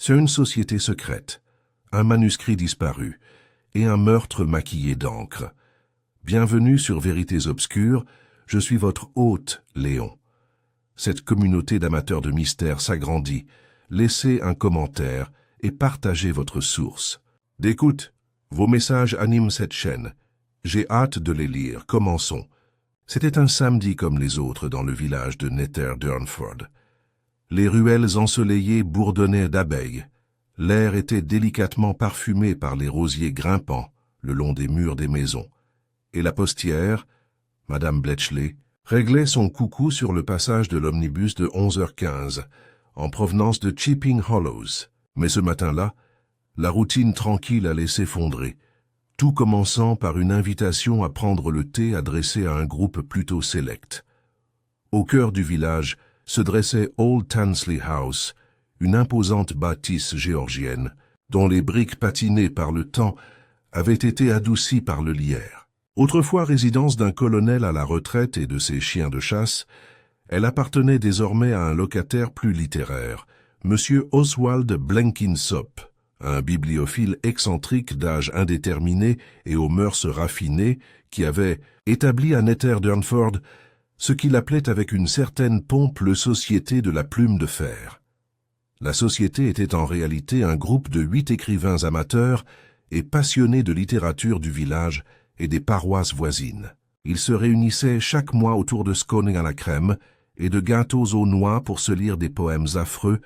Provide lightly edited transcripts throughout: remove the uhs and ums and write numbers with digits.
C'est une société secrète, un manuscrit disparu et un meurtre maquillé d'encre. Bienvenue sur Vérités Obscures, je suis votre hôte, Léon. Cette communauté d'amateurs de mystères s'agrandit. Laissez un commentaire et partagez votre source. D'écoute, vos messages animent cette chaîne. J'ai hâte de les lire. Commençons. C'était un samedi comme les autres dans le village de Nether Durnford. Les ruelles ensoleillées bourdonnaient d'abeilles. L'air était délicatement parfumé par les rosiers grimpants le long des murs des maisons. Et la postière, Madame Bletchley, réglait son coucou sur le passage de l'omnibus de 11h15, en provenance de Chipping Hollows. Mais ce matin-là, la routine tranquille allait s'effondrer, tout commençant par une invitation à prendre le thé adressée à un groupe plutôt sélect. Au cœur du village se dressait Old Tansley House, une imposante bâtisse géorgienne, dont les briques patinées par le temps avaient été adoucies par le lierre. Autrefois résidence d'un colonel à la retraite et de ses chiens de chasse, elle appartenait désormais à un locataire plus littéraire, M. Oswald Blenkinsop, un bibliophile excentrique d'âge indéterminé et aux mœurs raffinées, qui avait établi à Nether Durnford ce qu'il appelait avec une certaine pompe le Société de la Plume de Fer. La société était en réalité un groupe de 8 écrivains amateurs et passionnés de littérature du village et des paroisses voisines. Ils se réunissaient chaque mois autour de scones à la crème et de gâteaux aux noix pour se lire des poèmes affreux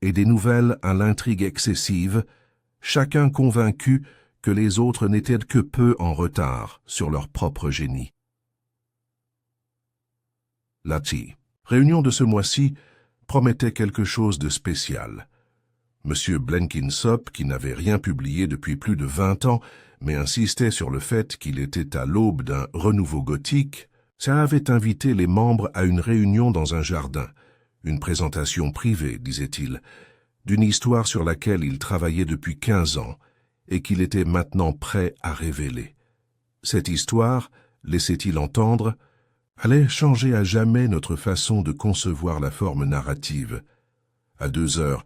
et des nouvelles à l'intrigue excessive, chacun convaincu que les autres n'étaient que peu en retard sur leur propre génie. La réunion de ce mois-ci promettait quelque chose de spécial. M. Blenkinsop, qui n'avait rien publié depuis plus de 20 ans, mais insistait sur le fait qu'il était à l'aube d'un renouveau gothique, ça avait invité les membres à une réunion dans un jardin, une présentation privée, disait-il, d'une histoire sur laquelle il travaillait depuis 15 ans et qu'il était maintenant prêt à révéler. Cette histoire, laissait-il entendre, allait changer à jamais notre façon de concevoir la forme narrative. À 2 heures,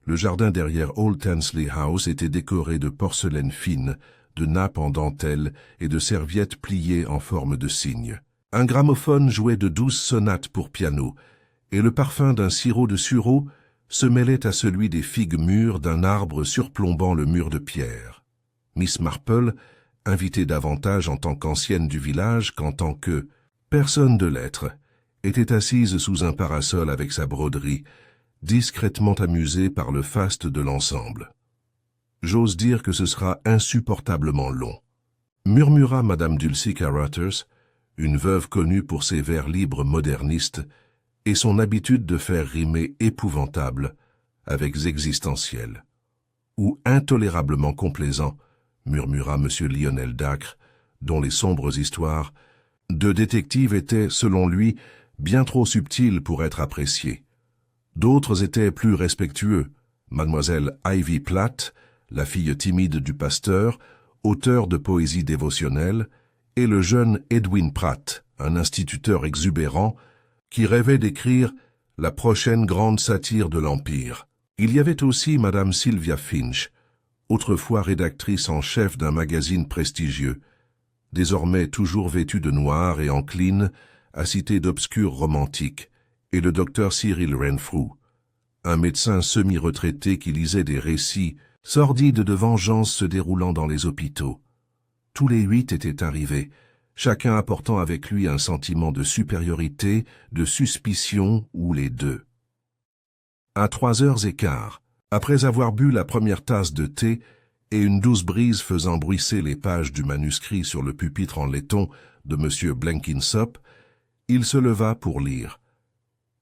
le jardin derrière Old Tansley House était décoré de porcelaine fine, de nappes en dentelle et de serviettes pliées en forme de cygne. Un gramophone jouait de douces sonates pour piano, et le parfum d'un sirop de sureau se mêlait à celui des figues mûres d'un arbre surplombant le mur de pierre. Miss Marple, invitée davantage en tant qu'ancienne du village qu'en tant que personne de lettres, était assise sous un parasol avec sa broderie, discrètement amusée par le faste de l'ensemble. « J'ose dire que ce sera insupportablement long », murmura Madame Dulcie Carruthers, une veuve connue pour ses vers libres modernistes et son habitude de faire rimer épouvantable avec existentiel. « Ou intolérablement complaisant », murmura M. Lionel Dacre, dont les sombres histoires de détective étaient, selon lui, bien trop subtiles pour être appréciées. D'autres étaient plus respectueux. Mademoiselle Ivy Platt, la fille timide du pasteur, auteur de poésie dévotionnelle, et le jeune Edwin Pratt, un instituteur exubérant, qui rêvait d'écrire la prochaine grande satire de l'Empire. Il y avait aussi Madame Sylvia Finch, autrefois rédactrice en chef d'un magazine prestigieux, désormais toujours vêtue de noir et encline à citer d'obscurs romantiques, et le docteur Cyril Renfrew, un médecin semi-retraité qui lisait des récits sordides de vengeance se déroulant dans les hôpitaux. Tous les 8 étaient arrivés, chacun apportant avec lui un sentiment de supériorité, de suspicion ou les deux. À 3h15, après avoir bu la première tasse de thé et une douce brise faisant bruisser les pages du manuscrit sur le pupitre en laiton de M. Blenkinsop, il se leva pour lire.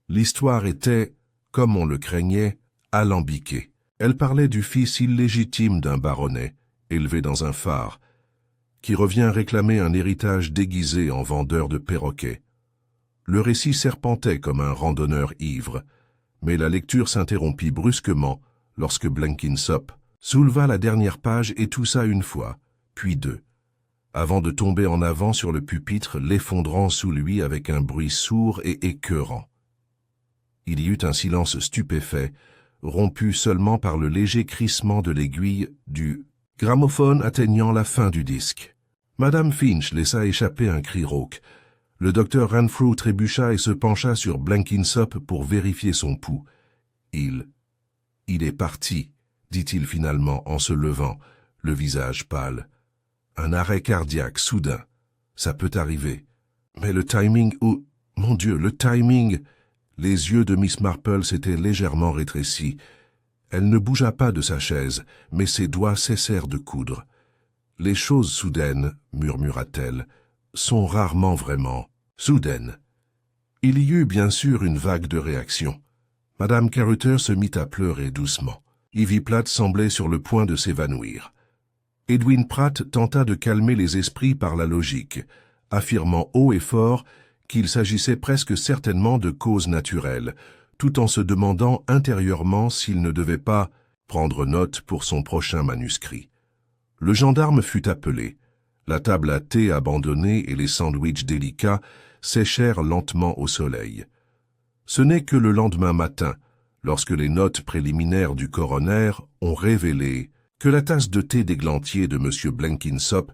L'histoire était, comme on le craignait, alambiquée. Elle parlait du fils illégitime d'un baronnet, élevé dans un phare, qui revient réclamer un héritage déguisé en vendeur de perroquets. Le récit serpentait comme un randonneur ivre, mais la lecture s'interrompit brusquement lorsque Blenkinsop souleva la dernière page et toussa une fois, puis 2, avant de tomber en avant sur le pupitre, l'effondrant sous lui avec un bruit sourd et écœurant. Il y eut un silence stupéfait, rompu seulement par le léger crissement de l'aiguille du gramophone atteignant la fin du disque. Madame Finch laissa échapper un cri rauque. Le docteur Renfrew trébucha et se pencha sur Blenkinsop pour vérifier son pouls. Il est parti, dit-il finalement en se levant, le visage pâle. Un arrêt cardiaque soudain. Ça peut arriver. Mais le timing... Oh, mon Dieu, le timing... Les yeux de Miss Marple s'étaient légèrement rétrécis. Elle ne bougea pas de sa chaise, mais ses doigts cessèrent de coudre. Les choses soudaines, murmura-t-elle, sont rarement vraiment soudaines. Il y eut bien sûr une vague de réaction. Madame Carruthers se mit à pleurer doucement. Ivy Platt semblait sur le point de s'évanouir. Edwin Pratt tenta de calmer les esprits par la logique, affirmant haut et fort qu'il s'agissait presque certainement de causes naturelles, tout en se demandant intérieurement s'il ne devait pas prendre note pour son prochain manuscrit. Le gendarme fut appelé. La table à thé abandonnée et les sandwichs délicats séchèrent lentement au soleil. Ce n'est que le lendemain matin, lorsque les notes préliminaires du coroner ont révélé que la tasse de thé d'églantier de M. Blenkinsop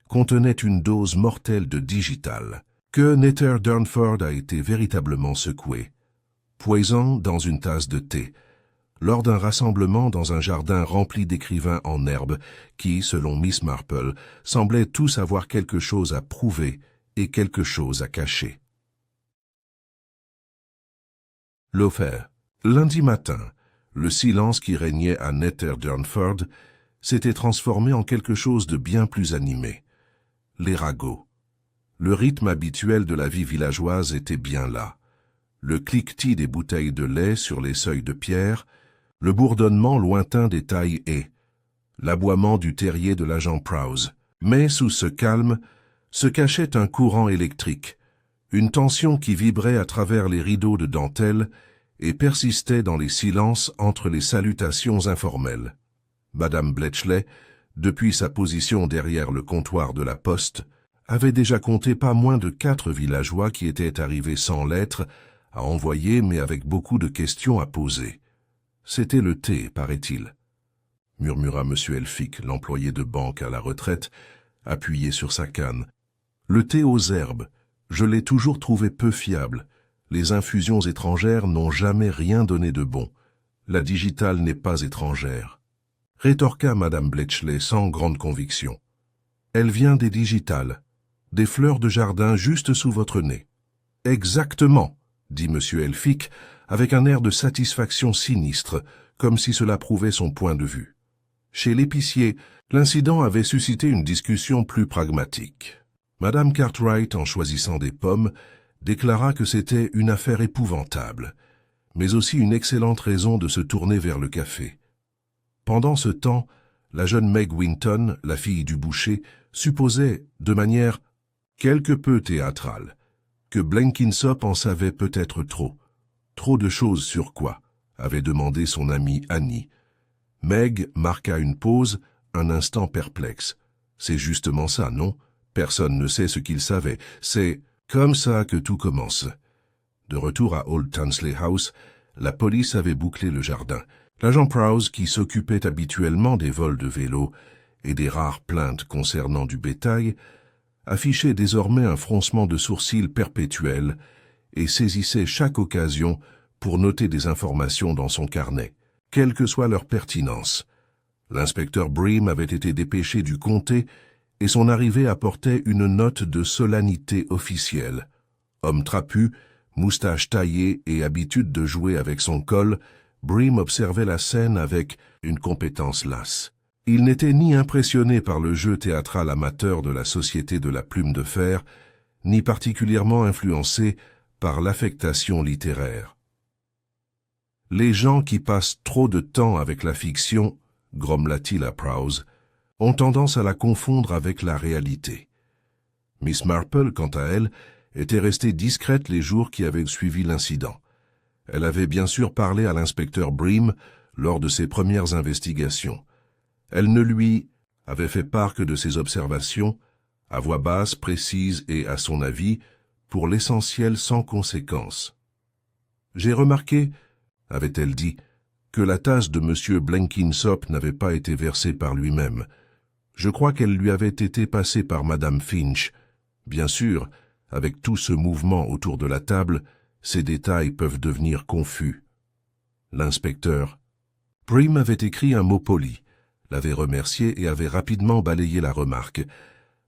contenait une dose mortelle de digital, que Nether Durnford a été véritablement secoué. Poison dans une tasse de thé, lors d'un rassemblement dans un jardin rempli d'écrivains en herbe qui, selon Miss Marple, semblaient tous avoir quelque chose à prouver et quelque chose à cacher. L'affaire. Lundi matin, le silence qui régnait à Nether Durnford s'était transformé en quelque chose de bien plus animé. Les ragots. Le rythme habituel de la vie villageoise était bien là. Le cliquetis des bouteilles de lait sur les seuils de pierre, le bourdonnement lointain des tailles haies, l'aboiement du terrier de l'agent Prowse. Mais sous ce calme se cachait un courant électrique, une tension qui vibrait à travers les rideaux de dentelle et persistait dans les silences entre les salutations informelles. Madame Bletchley, depuis sa position derrière le comptoir de la poste, avait déjà compté pas moins de 4 villageois qui étaient arrivés sans lettres à envoyer mais avec beaucoup de questions à poser. C'était le thé, paraît-il, murmura M. Elphick, l'employé de banque à la retraite, appuyé sur sa canne. Le thé aux herbes, je l'ai toujours trouvé peu fiable. Les infusions étrangères n'ont jamais rien donné de bon. La digitale n'est pas étrangère. Rétorqua Madame Bletchley sans grande conviction. Elle vient des digitales, des fleurs de jardin juste sous votre nez. Exactement, dit M. Elphick, avec un air de satisfaction sinistre, comme si cela prouvait son point de vue. Chez l'épicier, l'incident avait suscité une discussion plus pragmatique. Madame Cartwright, en choisissant des pommes, déclara que c'était une affaire épouvantable, mais aussi une excellente raison de se tourner vers le café. Pendant ce temps, la jeune Meg Winton, la fille du boucher, supposait, de manière quelque peu théâtrale, que Blenkinsop en savait peut-être trop. Trop de choses sur quoi, avait demandé son amie Annie. Meg marqua une pause, un instant perplexe. C'est justement ça, non? Personne ne sait ce qu'il savait. C'est comme ça que tout commence. De retour à Old Tansley House, la police avait bouclé le jardin. L'agent Prowse, qui s'occupait habituellement des vols de vélos et des rares plaintes concernant du bétail, affichait désormais un froncement de sourcils perpétuel et saisissait chaque occasion pour noter des informations dans son carnet, quelle que soit leur pertinence. L'inspecteur Bream avait été dépêché du comté et son arrivée apportait une note de solennité officielle. Homme trapu, moustache taillée et habitude de jouer avec son col, Bream observait la scène avec une compétence lasse. Il n'était ni impressionné par le jeu théâtral amateur de la Société de la Plume de Fer, ni particulièrement influencé par l'affectation littéraire. Les gens qui passent trop de temps avec la fiction, grommela-t-il à Prowse, ont tendance à la confondre avec la réalité. Miss Marple, quant à elle, était restée discrète les jours qui avaient suivi l'incident. Elle avait bien sûr parlé à l'inspecteur Bream lors de ses premières investigations. Elle ne lui avait fait part que de ses observations, à voix basse, précise et, à son avis, pour l'essentiel sans conséquence. « J'ai remarqué, avait-elle dit, que la tasse de M. Blenkinsop n'avait pas été versée par lui-même. Je crois qu'elle lui avait été passée par Madame Finch. Bien sûr, avec tout ce mouvement autour de la table, ces détails peuvent devenir confus. L'inspecteur Brim avait écrit un mot poli, l'avait remercié et avait rapidement balayé la remarque,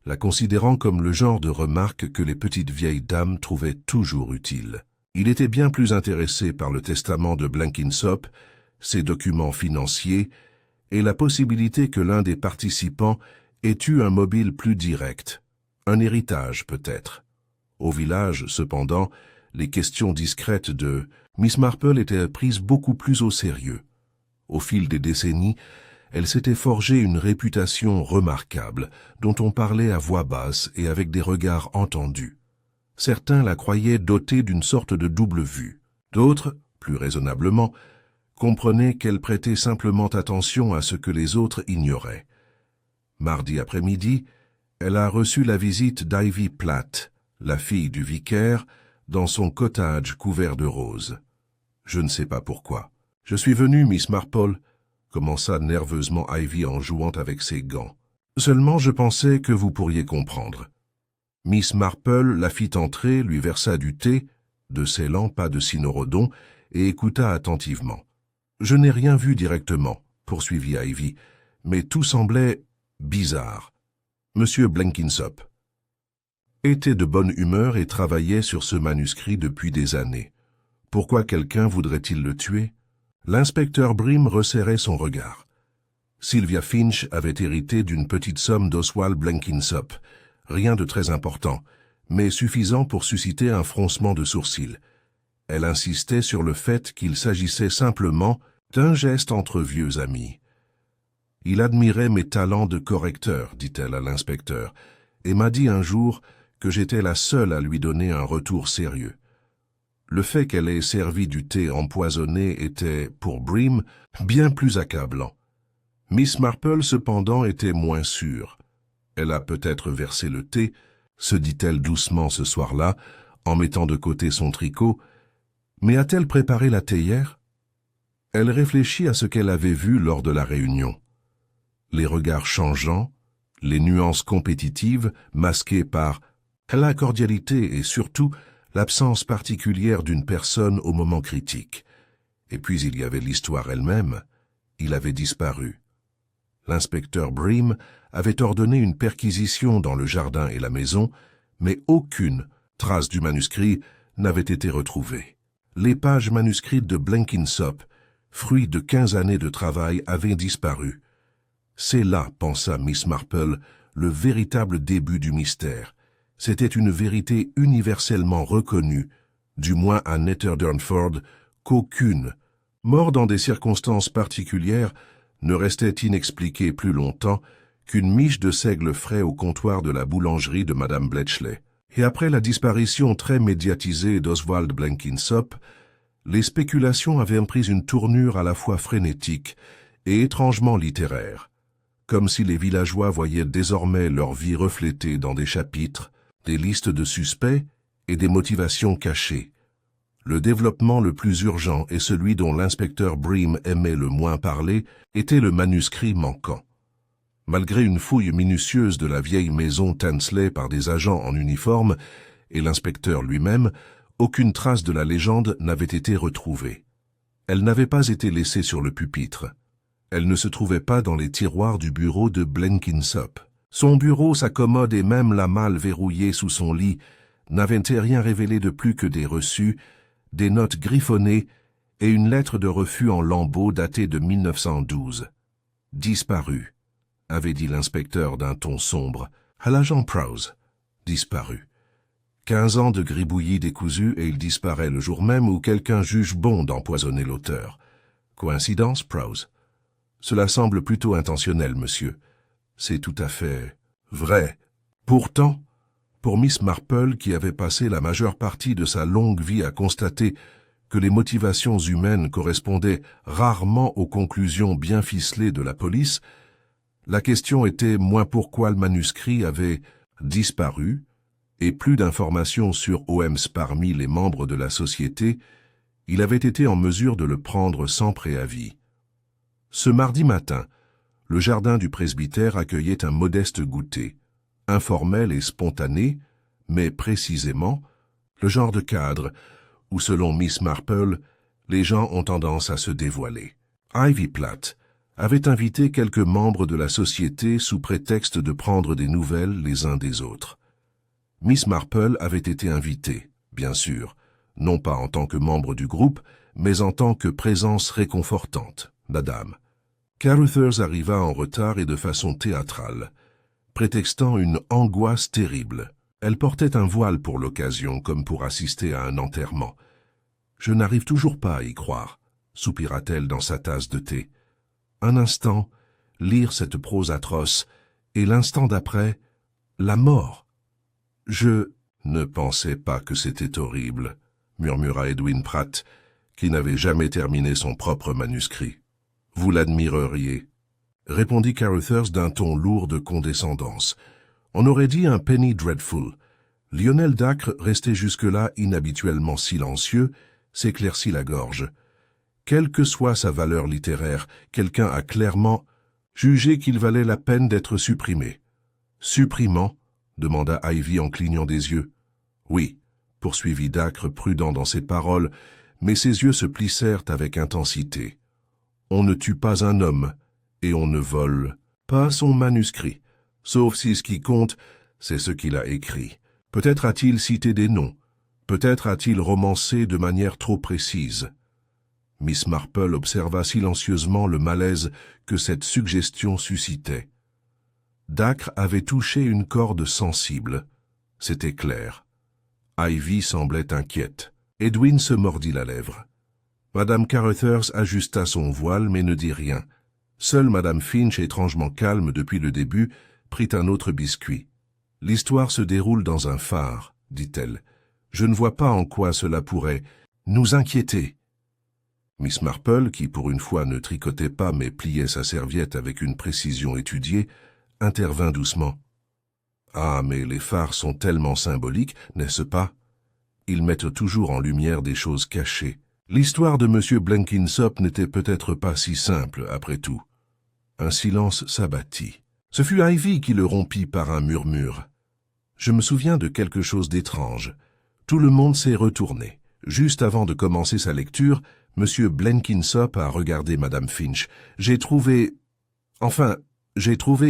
la considérant comme le genre de remarque que les petites vieilles dames trouvaient toujours utile. Il était bien plus intéressé par le testament de Blenkinsop, ses documents financiers et la possibilité que l'un des participants ait eu un mobile plus direct, un héritage peut-être. Au village, cependant, les questions discrètes de Miss Marple étaient prises beaucoup plus au sérieux. Au fil des décennies, elle s'était forgée une réputation remarquable, dont on parlait à voix basse et avec des regards entendus. Certains la croyaient dotée d'une sorte de double vue. D'autres, plus raisonnablement, comprenaient qu'elle prêtait simplement attention à ce que les autres ignoraient. Mardi après-midi, elle a reçu la visite d'Ivy Platt, la fille du vicaire, dans son cottage couvert de roses. Je ne sais pas pourquoi. « Je suis venu, Miss Marple », commença nerveusement Ivy en jouant avec ses gants. « Seulement je pensais que vous pourriez comprendre. » Miss Marple la fit entrer, lui versa du thé, de Ceylan, pas de cynorhodon, et écouta attentivement. « Je n'ai rien vu directement, » poursuivit Ivy, « mais tout semblait bizarre. Monsieur Blenkinsop était de bonne humeur et travaillait sur ce manuscrit depuis des années. Pourquoi quelqu'un voudrait-il le tuer? L'inspecteur Brim resserrait son regard. Sylvia Finch avait hérité d'une petite somme d'Oswald Blenkinsop, rien de très important, mais suffisant pour susciter un froncement de sourcils. Elle insistait sur le fait qu'il s'agissait simplement d'un geste entre vieux amis. « Il admirait mes talents de correcteur, dit-elle à l'inspecteur, et m'a dit un jour que j'étais la seule à lui donner un retour sérieux. Le fait qu'elle ait servi du thé empoisonné était, pour Brim, bien plus accablant. Miss Marple, cependant, était moins sûre. Elle a peut-être versé le thé, se dit-elle doucement ce soir-là, en mettant de côté son tricot, mais a-t-elle préparé la théière? Elle réfléchit à ce qu'elle avait vu lors de la réunion. Les regards changeants, les nuances compétitives masquées par la cordialité et surtout l'absence particulière d'une personne au moment critique. Et puis il y avait l'histoire elle-même. Il avait disparu. L'inspecteur Brim avait ordonné une perquisition dans le jardin et la maison, mais aucune trace du manuscrit n'avait été retrouvée. Les pages manuscrites de Blenkinsop, fruit de 15 années de travail, avaient disparu. C'est là, pensa Miss Marple, le véritable début du mystère. C'était une vérité universellement reconnue, du moins à Netterdurnford, qu'aucune, mort dans des circonstances particulières, ne restait inexpliquée plus longtemps qu'une miche de seigle frais au comptoir de la boulangerie de Madame Bletchley. Et après la disparition très médiatisée d'Oswald Blenkinsop, les spéculations avaient pris une tournure à la fois frénétique et étrangement littéraire, comme si les villageois voyaient désormais leur vie reflétée dans des chapitres, des listes de suspects et des motivations cachées. Le développement le plus urgent et celui dont l'inspecteur Brim aimait le moins parler était le manuscrit manquant. Malgré une fouille minutieuse de la vieille maison Tansley par des agents en uniforme et l'inspecteur lui-même, aucune trace de la légende n'avait été retrouvée. Elle n'avait pas été laissée sur le pupitre. Elle ne se trouvait pas dans les tiroirs du bureau de Blenkinsop. Son bureau, sa commode et même la malle verrouillée sous son lit n'avaient rien révélé de plus que des reçus, des notes griffonnées et une lettre de refus en lambeaux datée de 1912. « Disparu », avait dit l'inspecteur d'un ton sombre, à l'agent Prowse. Disparu. 15 ans de gribouillis décousus et il disparaît le jour même où quelqu'un juge bon d'empoisonner l'auteur. Coïncidence, Prowse? Cela semble plutôt intentionnel, monsieur. C'est tout à fait vrai. Pourtant, pour Miss Marple, qui avait passé la majeure partie de sa longue vie à constater que les motivations humaines correspondaient rarement aux conclusions bien ficelées de la police, la question était moins pourquoi le manuscrit avait disparu, et plus d'informations sur Holmes parmi les membres de la société, il avait été en mesure de le prendre sans préavis. Ce mardi matin, le jardin du presbytère accueillait un modeste goûter, informel et spontané, mais précisément le genre de cadre où, selon Miss Marple, les gens ont tendance à se dévoiler. Ivy Platt avait invité quelques membres de la société sous prétexte de prendre des nouvelles les uns des autres. Miss Marple avait été invitée, bien sûr, non pas en tant que membre du groupe, mais en tant que présence réconfortante, madame. Caruthers arriva en retard et de façon théâtrale, prétextant une angoisse terrible. Elle portait un voile pour l'occasion, comme pour assister à un enterrement. « Je n'arrive toujours pas à y croire », soupira-t-elle dans sa tasse de thé. Un instant, lire cette prose atroce, et l'instant d'après, la mort. « Je ne pensais pas que c'était horrible », murmura Edwin Pratt, qui n'avait jamais terminé son propre manuscrit. « Vous l'admireriez », répondit Caruthers d'un ton lourd de condescendance. On aurait dit un penny dreadful. Lionel Dacre, resté jusque-là inhabituellement silencieux, s'éclaircit la gorge. Quelle que soit sa valeur littéraire, quelqu'un a clairement jugé qu'il valait la peine d'être supprimé. « Supprimant ?» demanda Ivy en clignant des yeux. « Oui », poursuivit Dacre, prudent dans ses paroles, mais ses yeux se plissèrent avec intensité. « On ne tue pas un homme, et on ne vole pas son manuscrit, sauf si ce qui compte, c'est ce qu'il a écrit. Peut-être a-t-il cité des noms, peut-être a-t-il romancé de manière trop précise. » Miss Marple observa silencieusement le malaise que cette suggestion suscitait. Dacre avait touché une corde sensible. C'était clair. Ivy semblait inquiète. Edwin se mordit la lèvre. Madame Caruthers ajusta son voile mais ne dit rien. Seule Madame Finch, étrangement calme depuis le début, prit un autre biscuit. « L'histoire se déroule dans un phare, » dit-elle. « Je ne vois pas en quoi cela pourrait nous inquiéter. » Miss Marple, qui pour une fois ne tricotait pas mais pliait sa serviette avec une précision étudiée, intervint doucement. « Ah, mais les phares sont tellement symboliques, n'est-ce pas? Ils mettent toujours en lumière des choses cachées. L'histoire de M. Blenkinsop n'était peut-être pas si simple, après tout. » Un silence s'abattit. Ce fut Ivy qui le rompit par un murmure. « Je me souviens de quelque chose d'étrange. Tout le monde s'est retourné. Juste avant de commencer sa lecture, M. Blenkinsop a regardé Madame Finch. J'ai trouvé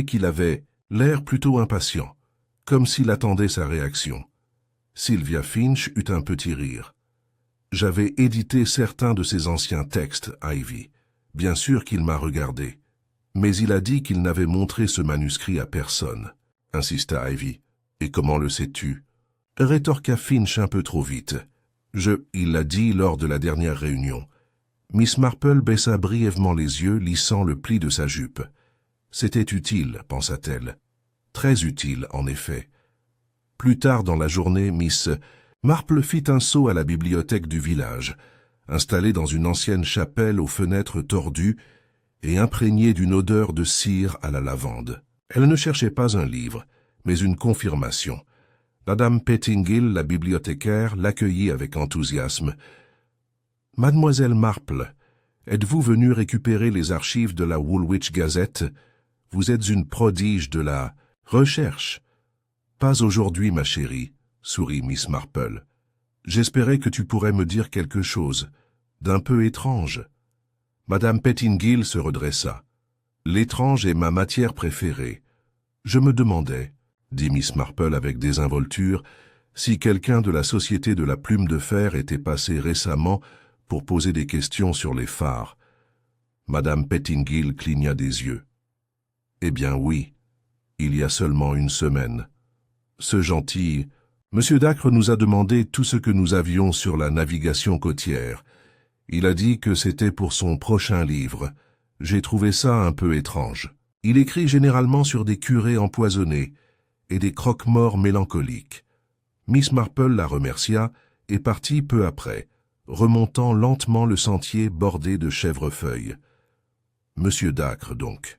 qu'il avait l'air plutôt impatient, comme s'il attendait sa réaction. Sylvia Finch eut un petit rire. J'avais édité certains de ses anciens textes, Ivy. Bien sûr qu'il m'a regardé. Mais il a dit qu'il n'avait montré ce manuscrit à personne, insista Ivy. Et comment le sais-tu? Rétorqua Finch un peu trop vite. Il l'a dit lors de la dernière réunion. Miss Marple baissa brièvement les yeux, lissant le pli de sa jupe. C'était utile, pensa-t-elle. Très utile, en effet. Plus tard dans la journée, Miss Marple fit un saut à la bibliothèque du village, installée dans une ancienne chapelle aux fenêtres tordues et imprégnée d'une odeur de cire à la lavande. Elle ne cherchait pas un livre, mais une confirmation. Madame Pettingill, la bibliothécaire, l'accueillit avec enthousiasme. « Mademoiselle Marple, êtes-vous venue récupérer les archives de la Woolwich Gazette? Vous êtes une prodige de la recherche. »« Pas aujourd'hui, ma chérie, » sourit Miss Marple. « J'espérais que tu pourrais me dire quelque chose, d'un peu étrange. » Madame Pettingill se redressa. « L'étrange est ma matière préférée. Je me demandais, » dit Miss Marple avec désinvolture, si quelqu'un de la Société de la Plume de Fer était passé récemment pour poser des questions sur les phares. Madame Pettingill cligna des yeux. « Eh bien oui, il y a seulement une semaine. Ce gentil... Monsieur Dacre nous a demandé tout ce que nous avions sur la navigation côtière. Il a dit que c'était pour son prochain livre. J'ai trouvé ça un peu étrange. Il écrit généralement sur des curés empoisonnés et des croque-morts mélancoliques. » Miss Marple la remercia et partit peu après, remontant lentement le sentier bordé de chèvrefeuilles. Monsieur Dacre, donc.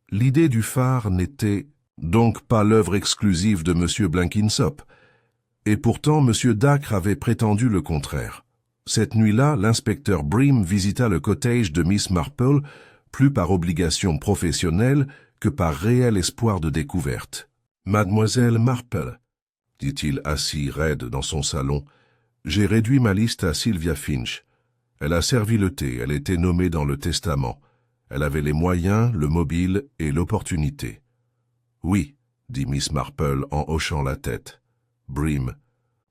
L'idée du phare n'était donc pas l'œuvre exclusive de M. Blenkinsop. Et pourtant, M. Dacre avait prétendu le contraire. Cette nuit-là, l'inspecteur Bream visita le cottage de Miss Marple plus par obligation professionnelle que par réel espoir de découverte. « Mademoiselle Marple, dit-il assis raide dans son salon, j'ai réduit ma liste à Sylvia Finch. Elle a servi le thé, elle était nommée dans le testament. Elle avait les moyens, le mobile et l'opportunité. »« Oui, » dit Miss Marple en hochant la tête. Bream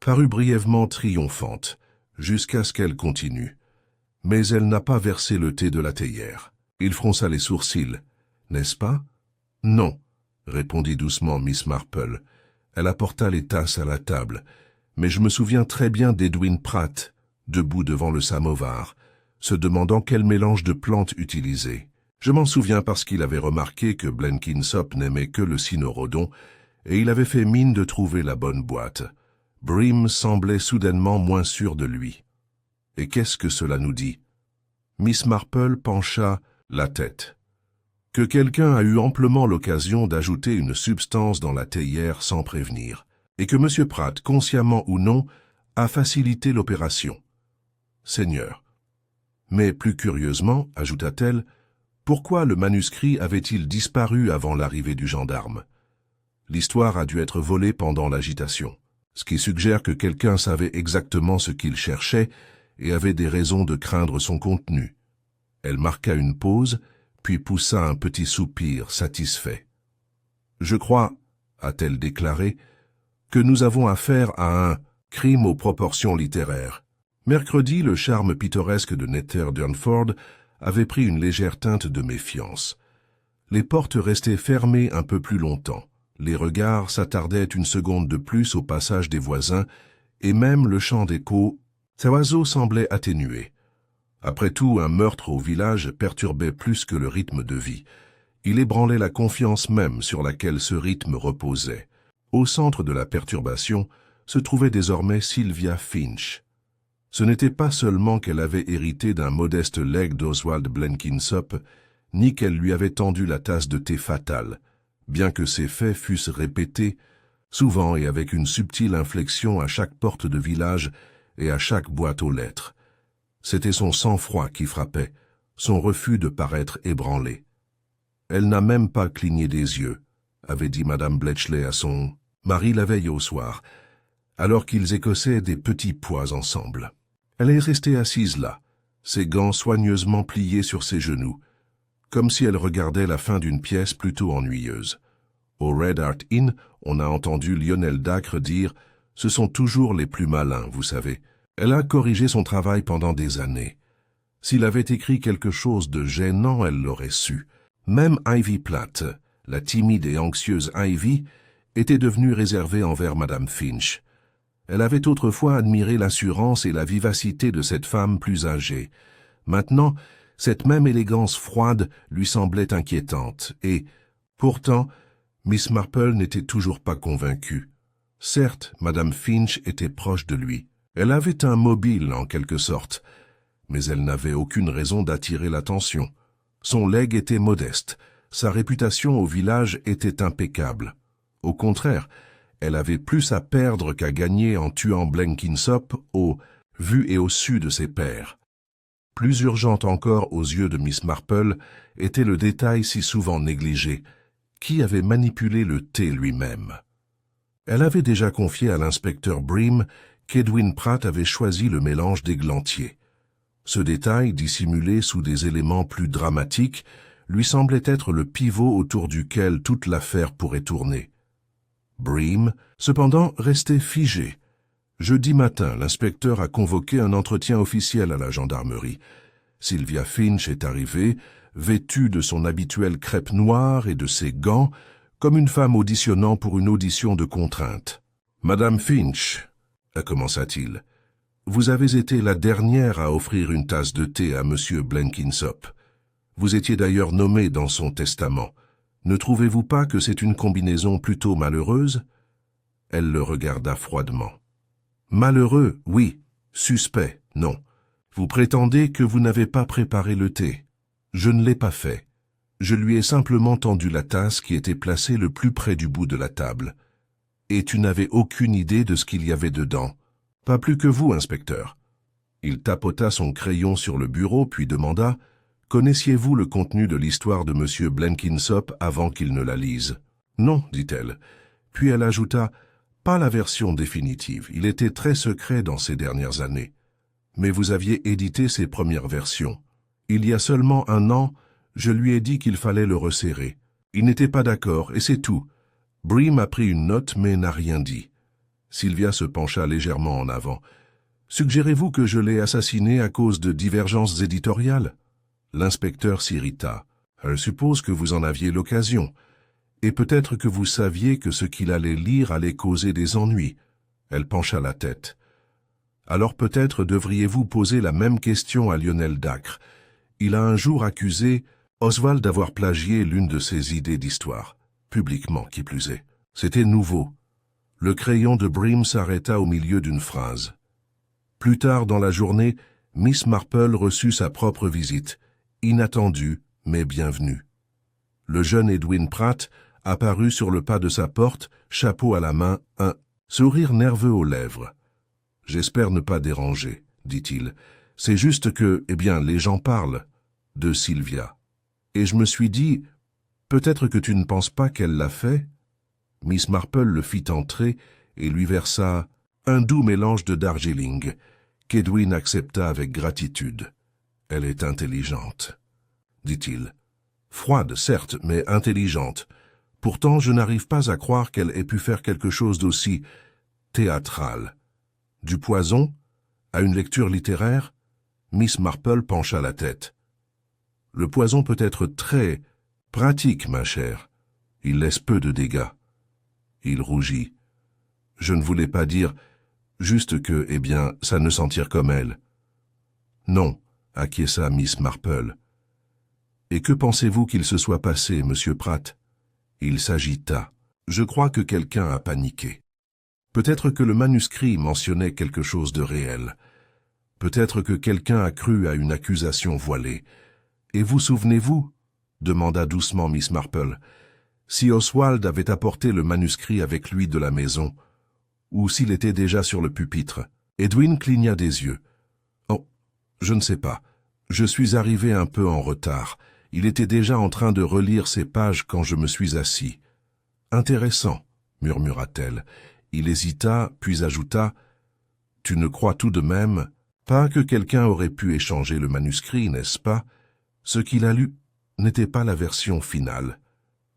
parut brièvement triomphante, jusqu'à ce qu'elle continue. Mais elle n'a pas versé le thé de la théière. Il fronça les sourcils. « N'est-ce pas ?»« Non, » répondit doucement Miss Marple. Elle apporta les tasses à la table. Mais je me souviens très bien d'Edwin Pratt, debout devant le samovar, se demandant quel mélange de plantes utiliser. Je m'en souviens parce qu'il avait remarqué que Blenkinsop n'aimait que le cynorrhodon, et il avait fait mine de trouver la bonne boîte. Bream semblait soudainement moins sûr de lui. Et qu'est-ce que cela nous dit? Miss Marple pencha la tête. Que quelqu'un a eu amplement l'occasion d'ajouter une substance dans la théière sans prévenir, et que M. Pratt, consciemment ou non, a facilité l'opération. Seigneur. Mais plus curieusement, ajouta-t-elle, pourquoi le manuscrit avait-il disparu avant l'arrivée du gendarme? L'histoire a dû être volée pendant l'agitation, ce qui suggère que quelqu'un savait exactement ce qu'il cherchait et avait des raisons de craindre son contenu. Elle marqua une pause, puis poussa un petit soupir satisfait. « Je crois, a-t-elle déclaré, que nous avons affaire à un crime aux proportions littéraires. » Mercredi, le charme pittoresque de Nether Durnford avait pris une légère teinte de méfiance. Les portes restaient fermées un peu plus longtemps. Les regards s'attardaient une seconde de plus au passage des voisins, et même le chant d'écho, ces oiseaux semblait atténué. Après tout, un meurtre au village perturbait plus que le rythme de vie. Il ébranlait la confiance même sur laquelle ce rythme reposait. Au centre de la perturbation se trouvait désormais Sylvia Finch. Ce n'était pas seulement qu'elle avait hérité d'un modeste legs d'Oswald Blenkinsop, ni qu'elle lui avait tendu la tasse de thé fatale, bien que ces faits fussent répétés, souvent et avec une subtile inflexion à chaque porte de village et à chaque boîte aux lettres. C'était son sang-froid qui frappait, son refus de paraître ébranlé. « Elle n'a même pas cligné des yeux », avait dit Madame Bletchley à son mari la veille au soir, alors qu'ils écossaient des petits pois ensemble. Elle est restée assise là, ses gants soigneusement pliés sur ses genoux, comme si elle regardait la fin d'une pièce plutôt ennuyeuse. Au Red Hart Inn, on a entendu Lionel Dacre dire « Ce sont toujours les plus malins, vous savez ». Elle a corrigé son travail pendant des années. S'il avait écrit quelque chose de gênant, elle l'aurait su. Même Ivy Platt, la timide et anxieuse Ivy, était devenue réservée envers Madame Finch. Elle avait autrefois admiré l'assurance et la vivacité de cette femme plus âgée. Maintenant, cette même élégance froide lui semblait inquiétante, et, pourtant, Miss Marple n'était toujours pas convaincue. Certes, Madame Finch était proche de lui. Elle avait un mobile, en quelque sorte, mais elle n'avait aucune raison d'attirer l'attention. Son legs était modeste, sa réputation au village était impeccable. Au contraire, elle avait plus à perdre qu'à gagner en tuant Blenkinsop au vu et au su de ses pairs. Plus urgente encore aux yeux de Miss Marple était le détail si souvent négligé. Qui avait manipulé le thé lui-même? Elle avait déjà confié à l'inspecteur Bream qu'Edwin Pratt avait choisi le mélange d'églantier. Ce détail, dissimulé sous des éléments plus dramatiques, lui semblait être le pivot autour duquel toute l'affaire pourrait tourner. Bream, cependant, restait figé. Jeudi matin, l'inspecteur a convoqué un entretien officiel à la gendarmerie. Sylvia Finch est arrivée, vêtue de son habituelle crêpe noire et de ses gants, comme une femme auditionnant pour une audition de contrainte. « Madame Finch », commença-t-il, « vous avez été la dernière à offrir une tasse de thé à Monsieur Blenkinsop. Vous étiez d'ailleurs nommée dans son testament. Ne trouvez-vous pas que c'est une combinaison plutôt malheureuse ?» Elle le regarda froidement. « Malheureux, oui. Suspect, non. Vous prétendez que vous n'avez pas préparé le thé. Je ne l'ai pas fait. Je lui ai simplement tendu la tasse qui était placée le plus près du bout de la table. Et tu n'avais aucune idée de ce qu'il y avait dedans. Pas plus que vous, inspecteur. » Il tapota son crayon sur le bureau puis demanda « Connaissiez-vous le contenu de l'histoire de M. Blenkinsop avant qu'il ne la lise? Non, dit-elle. Puis elle ajouta, pas la version définitive, il était très secret dans ces dernières années. Mais vous aviez édité ses premières versions. Il y a seulement 1 an, je lui ai dit qu'il fallait le resserrer. Il n'était pas d'accord, et c'est tout. Bream a pris une note, mais n'a rien dit. Sylvia se pencha légèrement en avant. Suggérez-vous que je l'ai assassiné à cause de divergences éditoriales? L'inspecteur s'irrita. Je suppose que vous en aviez l'occasion. Et peut-être que vous saviez que ce qu'il allait lire allait causer des ennuis. Elle pencha la tête. Alors peut-être devriez-vous poser la même question à Lionel Dacre. Il a un jour accusé Oswald d'avoir plagié l'une de ses idées d'histoire, publiquement qui plus est. C'était nouveau. Le crayon de Bream s'arrêta au milieu d'une phrase. Plus tard dans la journée, Miss Marple reçut sa propre visite, inattendue mais bienvenue. Le jeune Edwin Pratt apparut sur le pas de sa porte, chapeau à la main, un sourire nerveux aux lèvres. « J'espère ne pas déranger, » dit-il. « C'est juste que, les gens parlent de Sylvia. Et je me suis dit, peut-être que tu ne penses pas qu'elle l'a fait ?» Miss Marple le fit entrer et lui versa un doux mélange de Darjeeling, qu'Edwin accepta avec gratitude. « Elle est intelligente, » dit-il. « Froide, certes, mais intelligente. Pourtant, je n'arrive pas à croire qu'elle ait pu faire quelque chose d'aussi théâtral. Du poison à une lecture littéraire ?» Miss Marple pencha la tête. « Le poison peut être très pratique, ma chère. Il laisse peu de dégâts. » Il rougit. « Je ne voulais pas dire, juste que, ça ne s'en tire comme elle. »« Non, » acquiesça Miss Marple. « Et que pensez-vous qu'il se soit passé, monsieur Pratt ?» Il s'agita. « Je crois que quelqu'un a paniqué. Peut-être que le manuscrit mentionnait quelque chose de réel. Peut-être que quelqu'un a cru à une accusation voilée. Et vous souvenez-vous » demanda doucement Miss Marple. « Si Oswald avait apporté le manuscrit avec lui de la maison, ou s'il était déjà sur le pupitre. » Edwin cligna des yeux. « Oh, je ne sais pas. Je suis arrivé un peu en retard. Il était déjà en train de relire ces pages quand je me suis assis. »« Intéressant, » murmura-t-elle. Il hésita, puis ajouta, « Tu ne crois tout de même pas que quelqu'un aurait pu échanger le manuscrit, n'est-ce pas? Ce qu'il a lu n'était pas la version finale. »«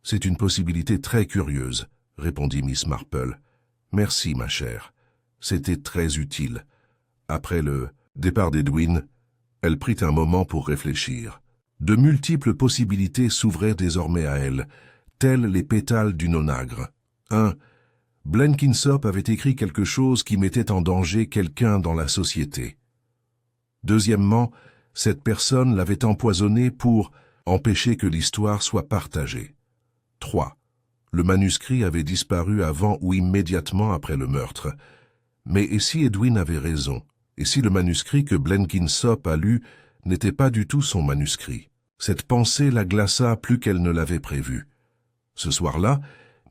C'est une possibilité très curieuse, » répondit Miss Marple. « Merci, ma chère. C'était très utile. » Après le départ d'Edwin, elle prit un moment pour réfléchir. De multiples possibilités s'ouvraient désormais à elle, telles les pétales d'une onagre. 1. Blenkinsop avait écrit quelque chose qui mettait en danger quelqu'un dans la société. Deuxièmement, cette personne l'avait empoisonné pour empêcher que l'histoire soit partagée. 3. Le manuscrit avait disparu avant ou immédiatement après le meurtre. Mais et si Edwin avait raison? Et si le manuscrit que Blenkinsop a lu n'était pas du tout son manuscrit? Cette pensée la glaça plus qu'elle ne l'avait prévu. Ce soir-là,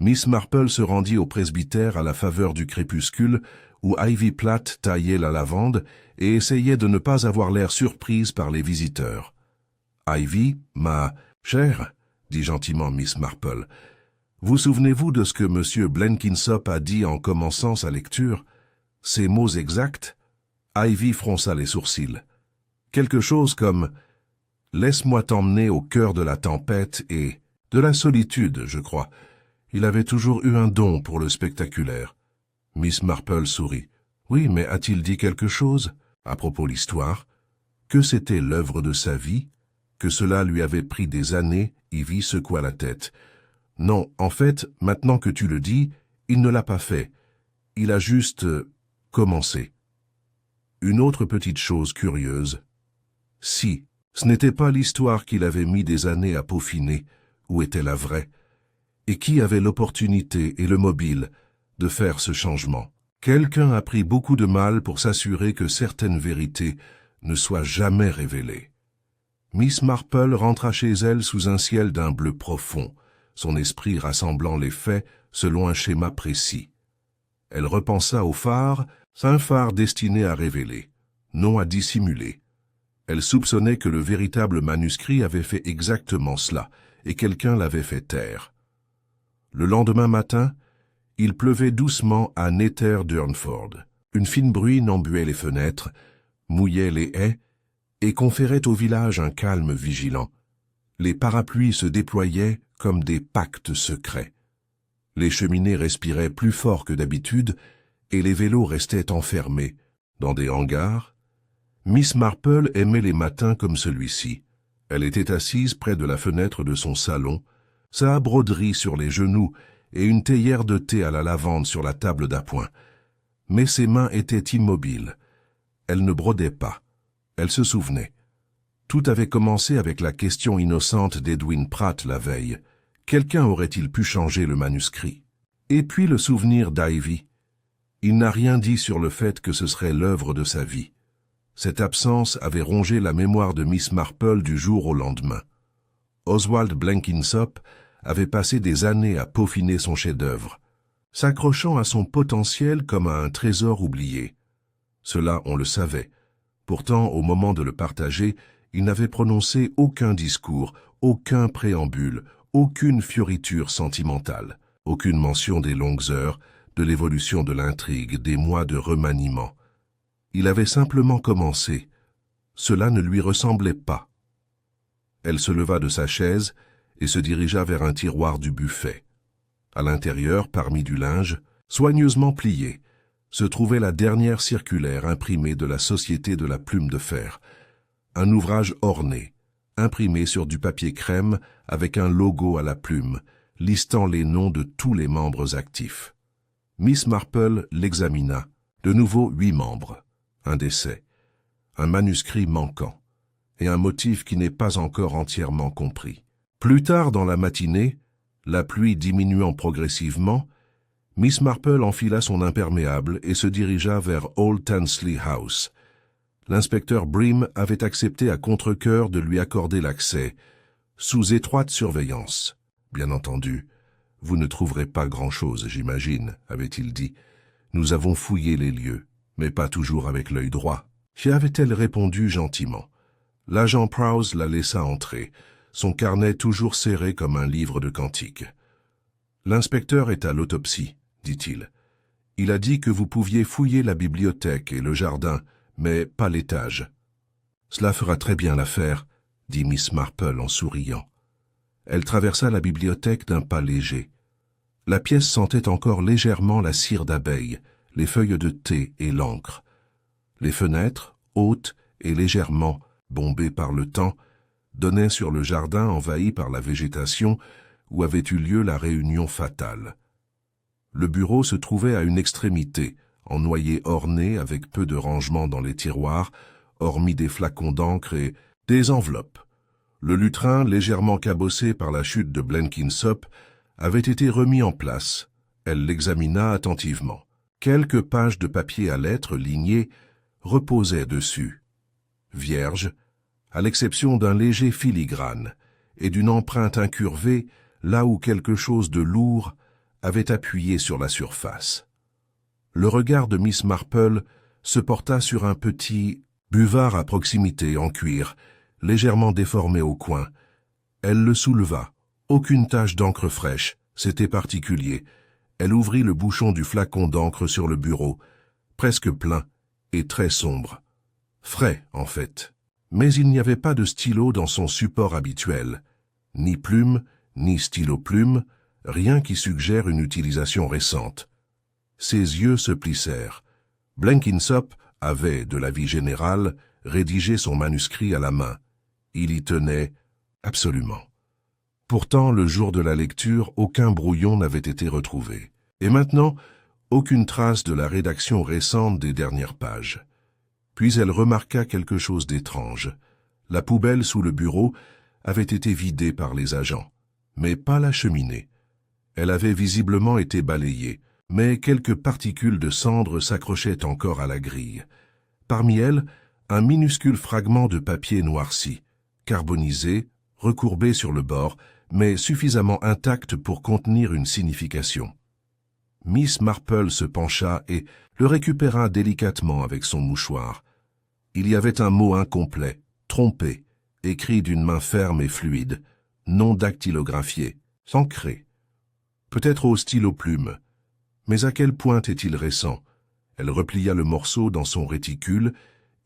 Miss Marple se rendit au presbytère à la faveur du crépuscule, où Ivy Platt taillait la lavande et essayait de ne pas avoir l'air surprise par les visiteurs. « Ivy, ma chère, » dit gentiment Miss Marple, « vous souvenez-vous de ce que M. Blenkinsop a dit en commençant sa lecture? Ces mots exacts ?» Ivy fronça les sourcils. Quelque chose comme « Laisse-moi t'emmener au cœur de la tempête et de la solitude, je crois. » Il avait toujours eu un don pour le spectaculaire. Miss Marple sourit. « Oui, mais a-t-il dit quelque chose à propos de l'histoire? Que c'était l'œuvre de sa vie? Que cela lui avait pris des années ?» Ivy secoua la tête. « Non, en fait, maintenant que tu le dis, il ne l'a pas fait. Il a juste commencé. » Une autre petite chose curieuse. Si ce n'était pas l'histoire qu'il avait mis des années à peaufiner, où était la vraie? Et qui avait l'opportunité et le mobile de faire ce changement? Quelqu'un a pris beaucoup de mal pour s'assurer que certaines vérités ne soient jamais révélées. Miss Marple rentra chez elle sous un ciel d'un bleu profond, son esprit rassemblant les faits selon un schéma précis. Elle repensa au phare, un phare destiné à révéler, non à dissimuler. Elle soupçonnait que le véritable manuscrit avait fait exactement cela, et quelqu'un l'avait fait taire. Le lendemain matin, il pleuvait doucement à Nether-Durnford. Une fine bruine embuait les fenêtres, mouillait les haies et conférait au village un calme vigilant. Les parapluies se déployaient comme des pactes secrets. Les cheminées respiraient plus fort que d'habitude et les vélos restaient enfermés dans des hangars. Miss Marple aimait les matins comme celui-ci. Elle était assise près de la fenêtre de son salon, sa broderie sur les genoux et une théière de thé à la lavande sur la table d'appoint. Mais ses mains étaient immobiles. Elle ne brodait pas. Elle se souvenait. Tout avait commencé avec la question innocente d'Edwin Pratt la veille. Quelqu'un aurait-il pu changer le manuscrit? Et puis le souvenir d'Ivy. Il n'a rien dit sur le fait que ce serait l'œuvre de sa vie. Cette absence avait rongé la mémoire de Miss Marple du jour au lendemain. Oswald Blenkinsop avait passé des années à peaufiner son chef-d'œuvre, s'accrochant à son potentiel comme à un trésor oublié. Cela, on le savait. Pourtant, au moment de le partager, il n'avait prononcé aucun discours, aucun préambule, aucune fioriture sentimentale, aucune mention des longues heures, de l'évolution de l'intrigue, des mois de remaniement. Il avait simplement commencé. Cela ne lui ressemblait pas. Elle se leva de sa chaise et se dirigea vers un tiroir du buffet. À l'intérieur, parmi du linge, soigneusement plié, se trouvait la dernière circulaire imprimée de la Société de la Plume de Fer, un ouvrage orné, imprimé sur du papier crème avec un logo à la plume, listant les noms de tous les membres actifs. Miss Marple l'examina. De nouveau 8 membres, un décès, un manuscrit manquant, et un motif qui n'est pas encore entièrement compris. Plus tard dans la matinée, la pluie diminuant progressivement, Miss Marple enfila son imperméable et se dirigea vers Old Tansley House. L'inspecteur Bream avait accepté à contre-cœur de lui accorder l'accès, sous étroite surveillance. Bien entendu, vous ne trouverez pas grand-chose, j'imagine, avait-il dit. Nous avons fouillé les lieux, mais pas toujours avec l'œil droit. J'y avait-elle répondu gentiment. L'agent Prowse la laissa entrer, son carnet toujours serré comme un livre de cantiques. L'inspecteur est à l'autopsie, dit-il. Il a dit que vous pouviez fouiller la bibliothèque et le jardin, mais pas l'étage. Cela fera très bien l'affaire, dit Miss Marple en souriant. Elle traversa la bibliothèque d'un pas léger. La pièce sentait encore légèrement la cire d'abeille, les feuilles de thé et l'encre. Les fenêtres, hautes et légèrement bombées par le temps, donnaient sur le jardin envahi par la végétation où avait eu lieu la réunion fatale. Le bureau se trouvait à une extrémité, en noyer orné avec peu de rangement dans les tiroirs, hormis des flacons d'encre et des enveloppes. Le lutrin, légèrement cabossé par la chute de Blenkinsop, avait été remis en place. Elle l'examina attentivement. Quelques pages de papier à lettres lignées reposaient dessus. Vierges, à l'exception d'un léger filigrane et d'une empreinte incurvée là où quelque chose de lourd avait appuyé sur la surface. Le regard de Miss Marple se porta sur un petit buvard à proximité en cuir, légèrement déformé au coin. Elle le souleva. Aucune tache d'encre fraîche, c'était particulier. Elle ouvrit le bouchon du flacon d'encre sur le bureau, presque plein et très sombre. Frais, en fait. Mais il n'y avait pas de stylo dans son support habituel. Ni plume, ni stylo-plume, rien qui suggère une utilisation récente. Ses yeux se plissèrent. Blenkinsop avait, de l'avis général, rédigé son manuscrit à la main. Il y tenait absolument. Pourtant, le jour de la lecture, aucun brouillon n'avait été retrouvé. Et maintenant, aucune trace de la rédaction récente des dernières pages. Puis elle remarqua quelque chose d'étrange. La poubelle sous le bureau avait été vidée par les agents, mais pas la cheminée. Elle avait visiblement été balayée, mais quelques particules de cendre s'accrochaient encore à la grille. Parmi elles, un minuscule fragment de papier noirci, carbonisé, recourbé sur le bord, mais suffisamment intact pour contenir une signification. Miss Marple se pencha et le récupéra délicatement avec son mouchoir. Il y avait un mot incomplet, trompé, écrit d'une main ferme et fluide, non dactylographié, sans craie. Peut-être au stylo plume. Mais à quelle pointe est-il récent? Elle replia le morceau dans son réticule